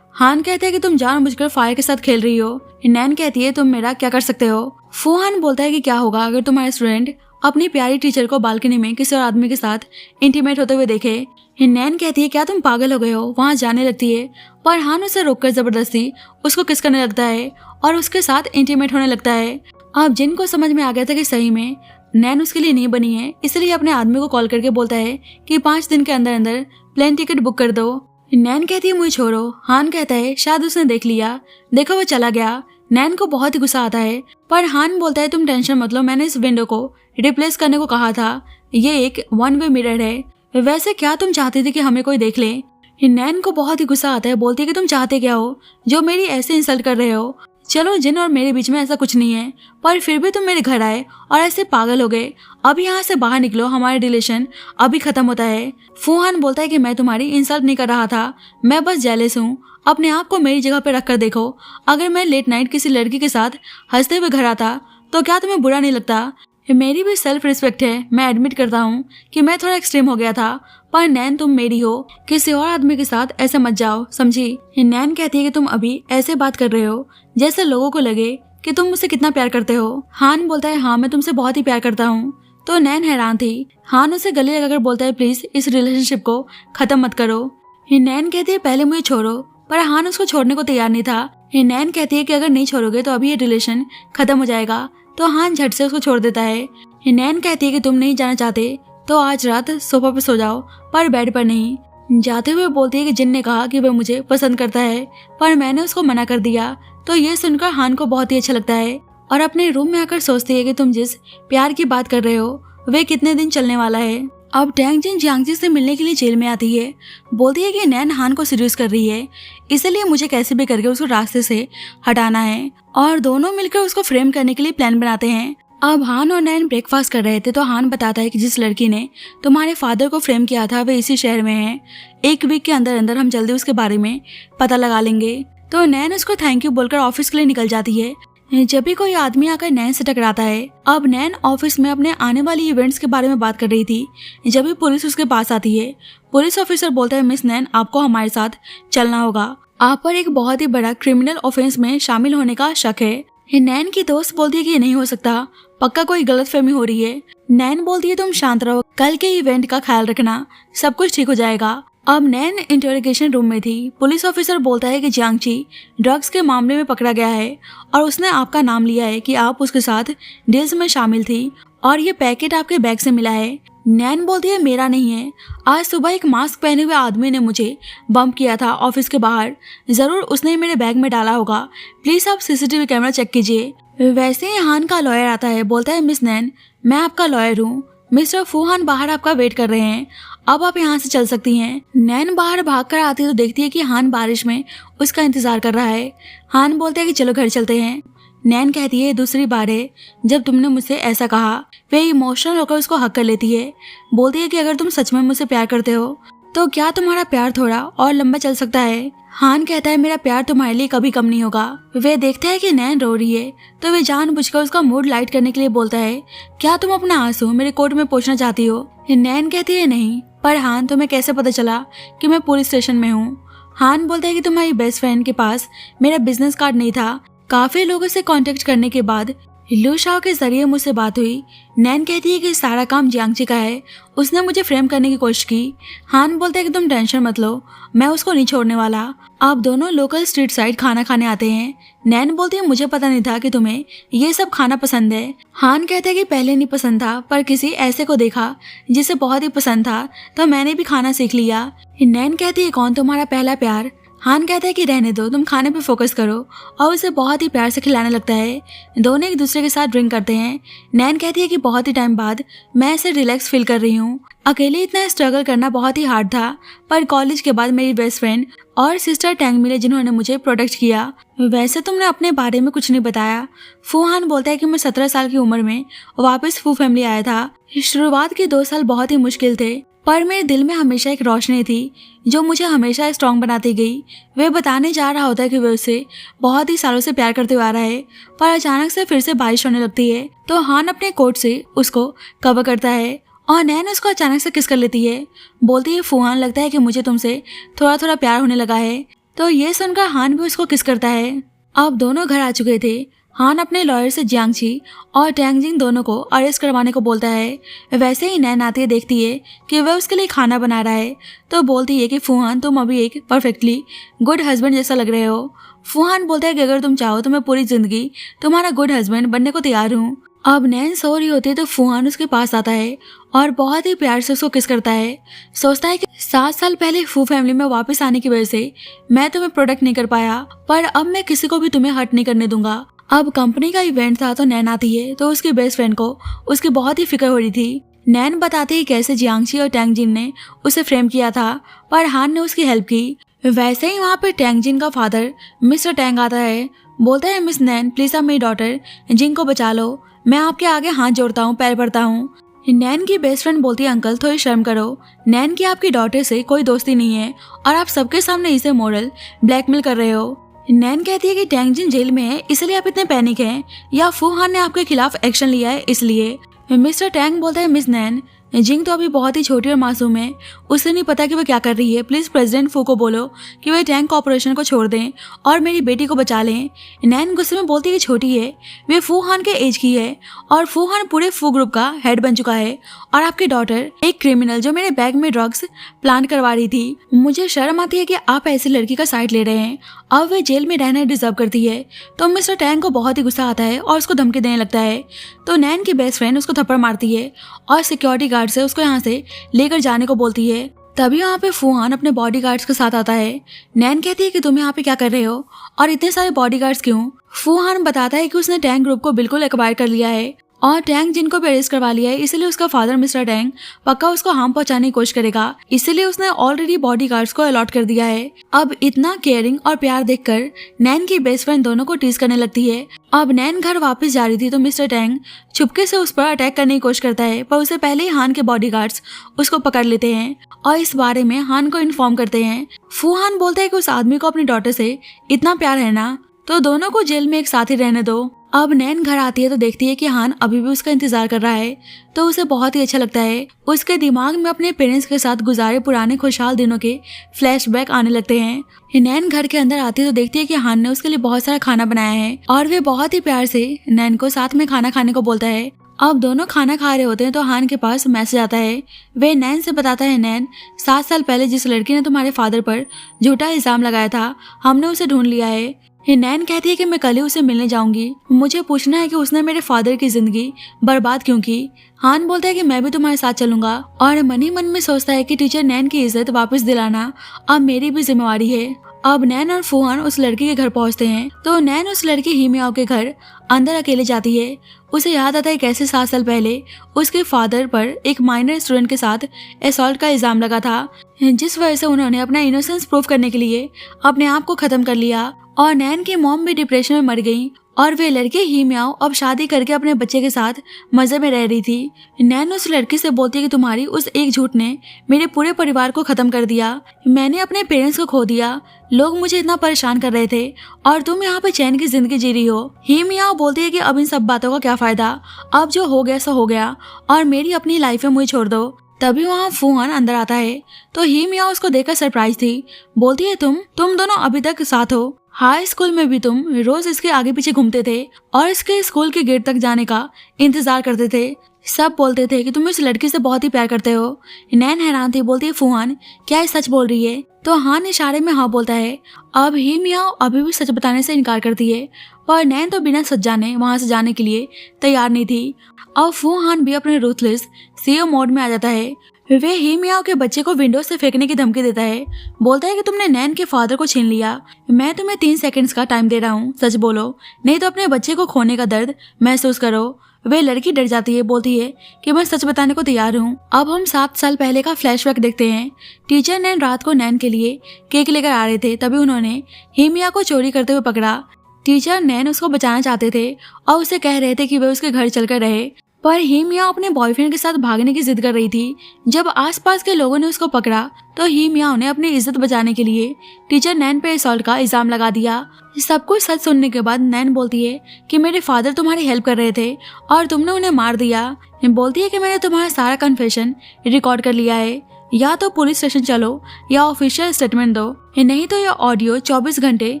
हान कहते हैं कि तुम जानबूझकर फायर के साथ खेल रही हो। नैन कहती है तुम मेरा क्या कर सकते हो। फूहान बोलता है कि क्या होगा अगर तुम्हारा स्टूडेंट अपनी प्यारी टीचर को बालकनी में किसी और आदमी के साथ इंटीमेट होते हुए देखे। नैन कहती है क्या तुम पागल हो गए हो। वहाँ जाने लगती है पर हान उसे रोककर जबरदस्ती उसको किस करने लगता है और उसके साथ इंटीमेट होने लगता है। अब जिन को समझ में आ गया था कि सही में नैन उसके लिए नहीं बनी है, इसलिए अपने आदमी को कॉल करके बोलता है कि 5 दिन के अंदर अंदर प्लेन टिकट बुक कर दो। नैन कहती है मुझे छोड़ो। हान कहता है शायद उसने देख लिया, देखो वो चला गया। नैन को बहुत ही गुस्सा आता है पर हान बोलता है तुम टेंशन मत लो, मैंने इस विंडो को रिप्लेस करने को कहा था, ये एक 1 वे मिरर है। वैसे क्या तुम चाहती थी कि हमें कोई देख ले। नैन को बहुत ही गुस्सा आता है, बोलती है कि तुम चाहते क्या हो जो मेरी ऐसे इंसल्ट कर रहे हो। चलो जिन और मेरे बीच में ऐसा कुछ नहीं है पर फिर भी तुम मेरे घर आए और ऐसे पागल हो गए। अब यहाँ से बाहर निकलो, हमारा रिलेशन अभी खत्म होता है। फूहान बोलता है कि मैं तुम्हारी इंसल्ट नहीं कर रहा था, मैं बस जेलस हूँ। अपने आप को मेरी जगह पे रख कर देखो, अगर मैं लेट नाइट किसी लड़की के साथ हंसते हुए घर आता तो क्या तुम्हें बुरा नहीं लगता। मेरी भी सेल्फ रिस्पेक्ट है, मैं एडमिट करता हूँ कि मैं थोड़ा एक्सट्रीम हो गया था पर नैन तुम मेरी हो, किसी और आदमी के साथ ऐसे मत जाओ, समझी। नैन कहती है कि तुम अभी ऐसे बात कर रहे हो जैसे लोगों को लगे कि तुम मुझसे कितना प्यार करते हो। हान बोलता है हाँ मैं तुमसे बहुत ही प्यार करता हूँ। तो नैन हैरान थी। हान उसे गले लगाकर बोलता है प्लीज इस रिलेशनशिप को खत्म मत करो। नैन कहती है पहले मुझे छोड़ो, पर हान उसको छोड़ने को तैयार नहीं था। नैन कहती है कि अगर नहीं छोड़ोगे तो अभी ये रिलेशन खत्म हो जाएगा, तो हान झट से उसको छोड़ देता है। नैन कहती है कि तुम नहीं जाना चाहते तो आज रात सोफा पे सो जाओ पर बेड पर नहीं। जाते हुए बोलती है कि जिन ने कहा कि वह मुझे पसंद करता है पर मैंने उसको मना कर दिया। तो ये सुनकर हान को बहुत ही अच्छा लगता है और अपने रूम में आकर सोचती है कि तुम जिस प्यार की बात कर रहे हो वे कितने दिन चलने वाला है। अब टैंग जिन जियांगजी से मिलने के लिए जेल में आती है, बोलती है कि नैन हान को सीरियस कर रही है, इसलिए मुझे कैसे भी करके उसको रास्ते से हटाना है और दोनों मिलकर उसको फ्रेम करने के लिए प्लान बनाते हैं। अब हान और नैन ब्रेकफास्ट कर रहे थे तो हान बताता है कि जिस लड़की ने तुम्हारे फादर को फ्रेम किया था वे इसी शहर में है, 1 वीक के अंदर अंदर हम जल्दी उसके बारे में पता लगा लेंगे। तो नैन उसको थैंक यू बोलकर ऑफिस के लिए निकल जाती है। जब भी कोई आदमी आकर नैन से टकराता है। अब नैन ऑफिस में अपने आने वाली इवेंट्स के बारे में बात कर रही थी जब भी पुलिस उसके पास आती है। पुलिस ऑफिसर बोलता है मिस नैन आपको हमारे साथ चलना होगा, आप पर एक बहुत ही बड़ा क्रिमिनल ऑफेंस में शामिल होने का शक है। नैन की दोस्त बोलती है कि ये नहीं हो सकता, पक्का कोई गलतफहमी हो रही है। नैन बोलती है तुम शांत रहो, कल के इवेंट का ख्याल रखना, सब कुछ ठीक हो जाएगा। अब नैन इंटरोगेशन रूम में थी। पुलिस ऑफिसर बोलता है कि जियांगजी ड्रग्स के मामले में पकड़ा गया है और उसने आपका नाम लिया है कि आप उसके साथ डील्स में शामिल थी और ये पैकेट आपके बैग से मिला है। नैन बोलती है मेरा नहीं है, आज सुबह एक मास्क पहने हुए आदमी ने मुझे बम्प किया था ऑफिस के बाहर, जरूर उसने मेरे बैग में डाला होगा, प्लीज आप सीसीटीवी कैमरा चेक कीजिए। वैसे ही हान का लॉयर आता है, बोलता है मिस नैन मैं आपका लॉयर हूँ, मिस्टर फूहान बाहर आपका वेट कर रहे हैं, अब आप यहाँ से चल सकती हैं। नैन बाहर भागकर आती है तो देखती है कि हान बारिश में उसका इंतजार कर रहा है। हान बोलते हैं कि चलो घर चलते हैं। नैन कहती है दूसरी बार है जब तुमने मुझसे ऐसा कहा। वे इमोशनल होकर उसको हक कर लेती है, बोलती है कि अगर तुम सच में मुझसे प्यार करते हो तो क्या तुम्हारा प्यार थोड़ा और लंबा चल सकता है। हान कहता है मेरा प्यार तुम्हारे लिए कभी कम नहीं होगा। वे देखता है कि नैन रो रही है तो वे जानबूझकर उसका मूड लाइट करने के लिए बोलता है क्या तुम अपना आंसू मेरे कोट में पोंछना चाहती हो। नैन कहती है नहीं, पर हान तुम्हें कैसे पता चला कि मैं पुलिस स्टेशन में हूँ। हान बोलता है कि तुम्हारी बेस्ट फ्रेंड के पास मेरा बिजनेस कार्ड नहीं था, काफी लोगों से कांटेक्ट करने के बाद लू शाओ के जरिए मुझसे बात हुई। नैन कहती है कि सारा काम जियांगजी का है, उसने मुझे फ्रेम करने की कोशिश की। हान बोलता है कि तुम टेंशन मत लो, मैं उसको नहीं छोड़ने वाला। आप दोनों लोकल स्ट्रीट साइड खाना खाने आते हैं। नैन बोलती है मुझे पता नहीं था कि तुम्हें ये सब खाना पसंद है। हान कहता है कि पहले नहीं पसंद था, पर किसी ऐसे को देखा जिसे बहुत ही पसंद था तो मैंने भी खाना सीख लिया। नैन कहती है कौन तुम्हारा पहला प्यार। हान कहता है कि रहने दो, तुम खाने पे फोकस करो, और उसे बहुत ही प्यार से खिलाने लगता है। दोनों एक दूसरे के साथ ड्रिंक करते हैं। नैन कहती है कि बहुत ही टाइम बाद मैं ऐसे रिलैक्स फील कर रही हूँ, अकेले इतना स्ट्रगल करना बहुत ही हार्ड था, पर कॉलेज के बाद मेरी बेस्ट फ्रेंड और सिस्टर टैंग मिले जिन्होंने मुझे प्रोटेक्ट किया। वैसे तुमने अपने बारे में कुछ नहीं बताया। फूहान बोलता है कि मैं 17 साल की उम्र में वापस फू फैमिली आया था। शुरुआत के 2 साल बहुत ही मुश्किल थे, पर मेरे दिल में हमेशा एक रोशनी थी जो मुझे हमेशा स्ट्रॉन्ग बनाती गई। वे बताने जा रहा होता है कि वे उससे बहुत ही सालों से प्यार करते हुए आ रहा है, पर अचानक से फिर से बारिश होने लगती है तो हान अपने कोट से उसको कवर करता है और नैन उसको अचानक से किस कर लेती है। बोलती है फूहान लगता है कि मुझे तुमसे थोड़ा थोड़ा प्यार होने लगा है। तो ये सुनकर हान भी उसको किस करता है। अब दोनों घर आ चुके थे। हान अपने लॉयर से जियांगची और टैंगजिंग दोनों को अरेस्ट करवाने को बोलता है। वैसे ही नैन आती है, देखती है कि वह उसके लिए खाना बना रहा है तो बोलती है कि फूहान तुम अभी एक परफेक्टली गुड हस्बैंड जैसा लग रहे हो। फूहान बोलता है कि अगर तुम चाहो तो मैं पूरी जिंदगी तुम्हारा गुड हस्बैंड बनने को तैयार हूँ। अब नैन सो रही होती है तो फूहान उसके पास आता है और बहुत ही प्यार से उसको किस करता है। सोचता है कि 7 साल पहले फू फैमिली में वापस आने की वजह से मैं तुम्हें प्रोटेक्ट नहीं कर पाया, पर अब मैं किसी को भी तुम्हें हर्ट नहीं करने दूंगा। अब कंपनी का इवेंट था तो नैन आती है तो उसकी बेस्ट फ्रेंड को उसकी बहुत ही फिक्र हो रही थी। नैन बताती है कैसे जियांगची और टैंगजिन ने उसे फ्रेम किया था पर हान ने उसकी हेल्प की। वैसे ही वहाँ पे टैंगजिन का फादर मिस्टर टैंग आता है। बोलता है मिस नैन प्लीज आप मेरी डॉटर जिन को बचा लो, मैं आपके आगे हाथ जोड़ता हूँ, पैर पड़ता हूँ। नैन की बेस्ट फ्रेंड बोलती है अंकल थोड़ी शर्म करो, नैन की आपकी डॉटर से कोई दोस्ती नहीं है और आप सबके सामने इसे मोरल ब्लैकमेल कर रहे हो। नैन कहती है कि टैंगजिन जेल में है इसलिए आप इतने पैनिक हैं या फूहान ने आपके खिलाफ एक्शन लिया है इसलिए। मिस्टर टैंग बोलता है मिस नैन जिंग तो अभी बहुत ही छोटी और मासूम है, उसे नहीं पता कि वह क्या कर रही है। प्लीज प्रेसिडेंट फू को बोलो कि वह टैंग कॉर्पोरेशन को छोड़ दें और मेरी बेटी को बचा लें। नैन गुस्से में बोलती है कि छोटी है, वे फूहान के एज की है और फूहान पूरे फू ग्रुप का हेड बन चुका है और आपकी डॉटर एक क्रिमिनल जो मेरे बैग में ड्रग्स प्लांट करवा रही थी। मुझे शर्म आती है कि आप ऐसी लड़की का साइड ले रहे हैं, अब वे जेल में रहना डिजर्व करती है। तो मिस्टर टैंग को बहुत ही गुस्सा आता है और उसको धमकी देने लगता है। तो नैन की बेस्ट फ्रेंड उसको थप्पड़ मारती है और सिक्योरिटी गार्ड से उसको यहाँ से लेकर जाने को बोलती है। तभी वहाँ पे फूहान अपने बॉडीगार्ड्स के साथ आता है। नैन कहती है कि तुम यहाँ पे क्या कर रहे हो और इतने सारे बॉडीगार्ड्स क्यों। फूहान बताता है कि उसने टैंग ग्रुप को बिल्कुल एक्वायर कर लिया है और टैंग जिनको भी अरेस्ट करवा लिया है, इसलिए उसका फादर मिस्टर टैंग पक्का उसको हार्म पहुंचाने की कोशिश करेगा, इसलिए उसने ऑलरेडी बॉडीगार्ड्स को अलॉट कर दिया है। अब इतना केयरिंग और प्यार देखकर नैन की बेस्ट फ्रेंड दोनों को टीज करने लगती है। अब नैन घर वापस जा रही थी तो मिस्टर टैंग चुपके से उस पर अटैक करने की कोशिश करता है, पर उससे पहले ही हान के बॉडीगार्ड्स उसको पकड़ लेते हैं और इस बारे में हान को इन्फॉर्म करते हैं। फूहान बोलता है कि उस आदमी को अपनी डॉटर से इतना प्यार है ना तो दोनों को जेल में एक साथ ही रहने दो। अब नैन घर आती है तो देखती है कि हान अभी भी उसका इंतजार कर रहा है तो उसे बहुत ही अच्छा लगता है। उसके दिमाग में अपने पेरेंट्स के साथ गुजारे पुराने खुशहाल दिनों के फ्लैशबैक आने लगते हैं। नैन घर के अंदर आती है तो देखती है कि हान ने उसके लिए बहुत सारा खाना बनाया है और वे बहुत ही प्यार से नैन को साथ में खाना खाने को बोलता है। अब दोनों खाना खा रहे होते हैं तो हान के पास मैसेज आता है। वे नैन से बताता है नैन 7 साल पहले जिस लड़की ने तुम्हारे फादर पर झूठा इल्जाम लगाया था हमने उसे ढूंढ लिया है। नैन कहती है कि मैं कल ही उसे मिलने जाऊंगी, मुझे पूछना है कि उसने मेरे फादर की जिंदगी बर्बाद क्यों की। हान बोलता है कि मैं भी तुम्हारे साथ चलूंगा और मन ही मन में सोचता है कि टीचर नैन की इज्जत वापस दिलाना अब मेरी भी जिम्मेवारी है। अब नैन और फूहान उस लड़की के घर पहुंचते हैं तो नैन उस लड़की हीमियाओ के घर अंदर अकेले जाती है। उसे याद आता है कैसे 7 साल पहले उसके फादर पर एक माइनर स्टूडेंट के साथ असॉल्ट का इल्जाम लगा था, जिस वजह से उन्होंने अपना इनोसेंस प्रूव करने के लिए अपने आप को खत्म कर लिया और नैन की मॉम भी डिप्रेशन में मर गई और वे लड़के हीमियाओ अब शादी करके अपने बच्चे के साथ मजे में रह रही थी। नैन उस लड़की से बोलती है कि तुम्हारी उस एक झूठ ने मेरे पूरे परिवार को खत्म कर दिया, मैंने अपने पेरेंट्स को खो दिया, लोग मुझे इतना परेशान कर रहे थे और तुम यहाँ पे चैन की जिंदगी जी रही हो। हीमियाओ बोलती है कि अब इन सब बातों का क्या फायदा, अब जो हो गया सो हो गया और मेरी अपनी लाइफ में मुझे छोड़ दो। तभी वहाँ फूहान अंदर आता है तो हीमियाओ उसको देखकर सरप्राइज थी। बोलती है तुम दोनों अभी तक साथ हो, हाई स्कूल में भी तुम रोज इसके आगे पीछे घूमते थे और इसके स्कूल के गेट तक जाने का इंतजार करते थे, सब बोलते थे कि तुम इस लड़की से बहुत ही प्यार करते हो। नैन हैरान थी, बोलती है फूहान क्या ये सच बोल रही है। तो हान इशारे में हाँ बोलता है। अब हीमियाओ अभी भी सच बताने से इनकार करती है पर नैन तो बिना सच जाने वहां से जाने के लिए तैयार नहीं थी। अब फूहान भी अपने रूथलेस सीओ मोड में आ जाता है। वे हीमियाओ के बच्चे को विंडो से फेंकने की धमकी देता है, बोलता है कि तुमने नैन के फादर को छीन लिया, मैं तुम्हें 3 सेकंड्स का टाइम दे रहा हूँ, सच बोलो नहीं तो अपने बच्चे को खोने का दर्द महसूस करो। वे लड़की डर जाती है, बोलती है कि मैं सच बताने को तैयार हूँ। अब हम 7 साल पहले का फ्लैशबैक देखते हैं। टीचर नैन रात को नैन के लिए केक लेकर आ रहे थे, तभी उन्होंने हीमिया को चोरी करते हुए पकड़ा। टीचर नैन उसको बचाना चाहते थे और उसे कह रहे थे कि वे उसके घर चलकर रहे, पर हीमियाओ अपने बॉयफ्रेंड के साथ भागने की जिद कर रही थी। जब आसपास के लोगों ने उसको पकड़ा तो हीमियाओ ने अपनी इज्जत बचाने के लिए टीचर नैन पे असॉल्ट का इल्जाम लगा दिया। सब कुछ सच सुनने के बाद नैन बोलती है कि मेरे फादर तुम्हारी हेल्प कर रहे थे और तुमने उन्हें मार दिया। बोलती है कि मैंने तुम्हारा सारा कन्फेशन रिकॉर्ड कर लिया है, या तो पुलिस स्टेशन चलो या ऑफिशियल स्टेटमेंट दो, नहीं तो यह ऑडियो 24 घंटे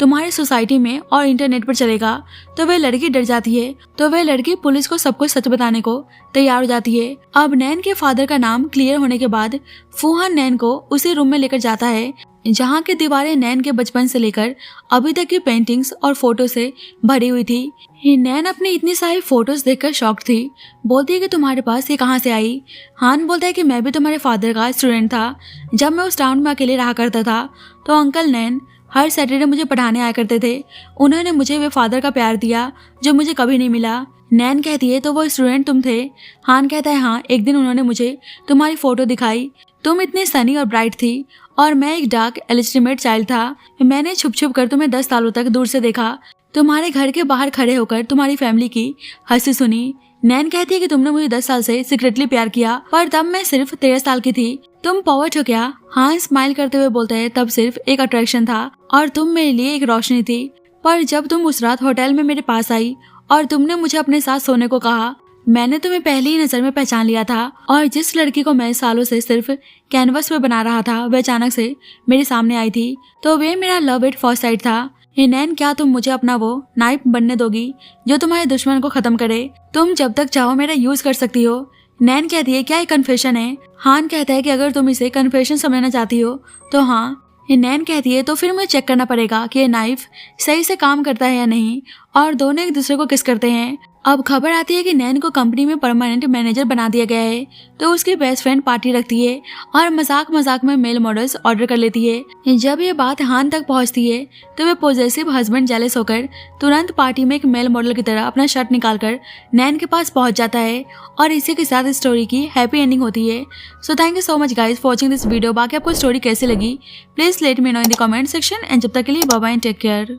तुम्हारी सोसाइटी में और इंटरनेट पर चलेगा। तो वह लड़की डर जाती है, तो वह लड़की पुलिस को सब कुछ सच बताने को तैयार हो जाती है। अब नैन के फादर का नाम क्लियर होने के बाद फूहान नैन को उसी रूम में लेकर जाता है जहाँ की दीवारें नैन के बचपन से लेकर अभी तक की पेंटिंग्स और फोटो से भरी हुई थी। नैन अपनी इतनी सारी फोटोज देखकर शॉक्ड थी। बोलती है कि तुम्हारे पास ये कहाँ से आई। हान बोलता है कि मैं भी तुम्हारे फादर का स्टूडेंट था जब मैं उस टाउन में अकेले रहा करता था। तो अंकल नैन हर सैटरडे मुझे पढ़ाने आया करते थे। उन्होंने मुझे वे फादर का प्यार दिया जो मुझे कभी नहीं मिला। नैन कहती है तो वो स्टूडेंट तुम थे। हान कहता है हाँ, एक दिन उन्होंने मुझे तुम्हारी फोटो दिखाई। तुम इतनी सनी और ब्राइट थी और मैं एक डार्क इलिजिटिमेट चाइल्ड था। मैंने छुप छुप कर तुम्हें 10 सालों तक दूर से देखा। तुम्हारे घर के बाहर खड़े होकर तुम्हारी फैमिली की हंसी सुनी। नैन कहती है कि तुमने मुझे 10 साल से सीक्रेटली प्यार किया, पर तब मैं सिर्फ 13 साल की थी। तुम पोएट हो क्या? हाँ स्माइल करते हुए बोलता है तब सिर्फ एक अट्रैक्शन था और तुम मेरे लिए एक रोशनी थी। पर जब तुम उस रात होटल में मेरे पास आई और तुमने मुझे अपने साथ सोने को कहा, मैंने तुम्हें पहली ही नजर में पहचान लिया था। और जिस लड़की को मैं सालों से सिर्फ कैनवस पे बना रहा था वह अचानक से मेरे सामने आई थी। तो वे मेरा लव एट फर्स्ट साइट था। नैन क्या तुम मुझे अपना वो नाइफ बनने दोगी जो तुम्हारे दुश्मन को खत्म करे? तुम जब तक चाहो मेरा यूज कर सकती हो। नैन कहती है क्या ये कन्फेशन है? हान कहता है कि अगर तुम इसे कन्फेशन समझना चाहती हो तो हाँ। नैन कहती है तो फिर मुझे चेक करना पड़ेगा कि ये नाइफ सही से काम करता है या नहीं। और दोनों एक दूसरे को किस करते हैं। अब खबर आती है कि नैन को कंपनी में परमानेंट मैनेजर बना दिया गया है। तो उसकी बेस्ट फ्रेंड पार्टी रखती है और मजाक मजाक में मेल मॉडल्स ऑर्डर कर लेती है। जब ये बात हान तक पहुंचती है तो वह पॉजेसिव हस्बैंड जेलस होकर तुरंत पार्टी में एक मेल मॉडल की तरह अपना शर्ट निकालकर नैन के पास पहुंच जाता है। और इसी के साथ स्टोरी की हैप्पी एंडिंग होती है। So thank you so much guys for watching this video. बाकी आपको स्टोरी कैसी लगी please let me know in the comment section and जब तक के लिए bye bye and take care.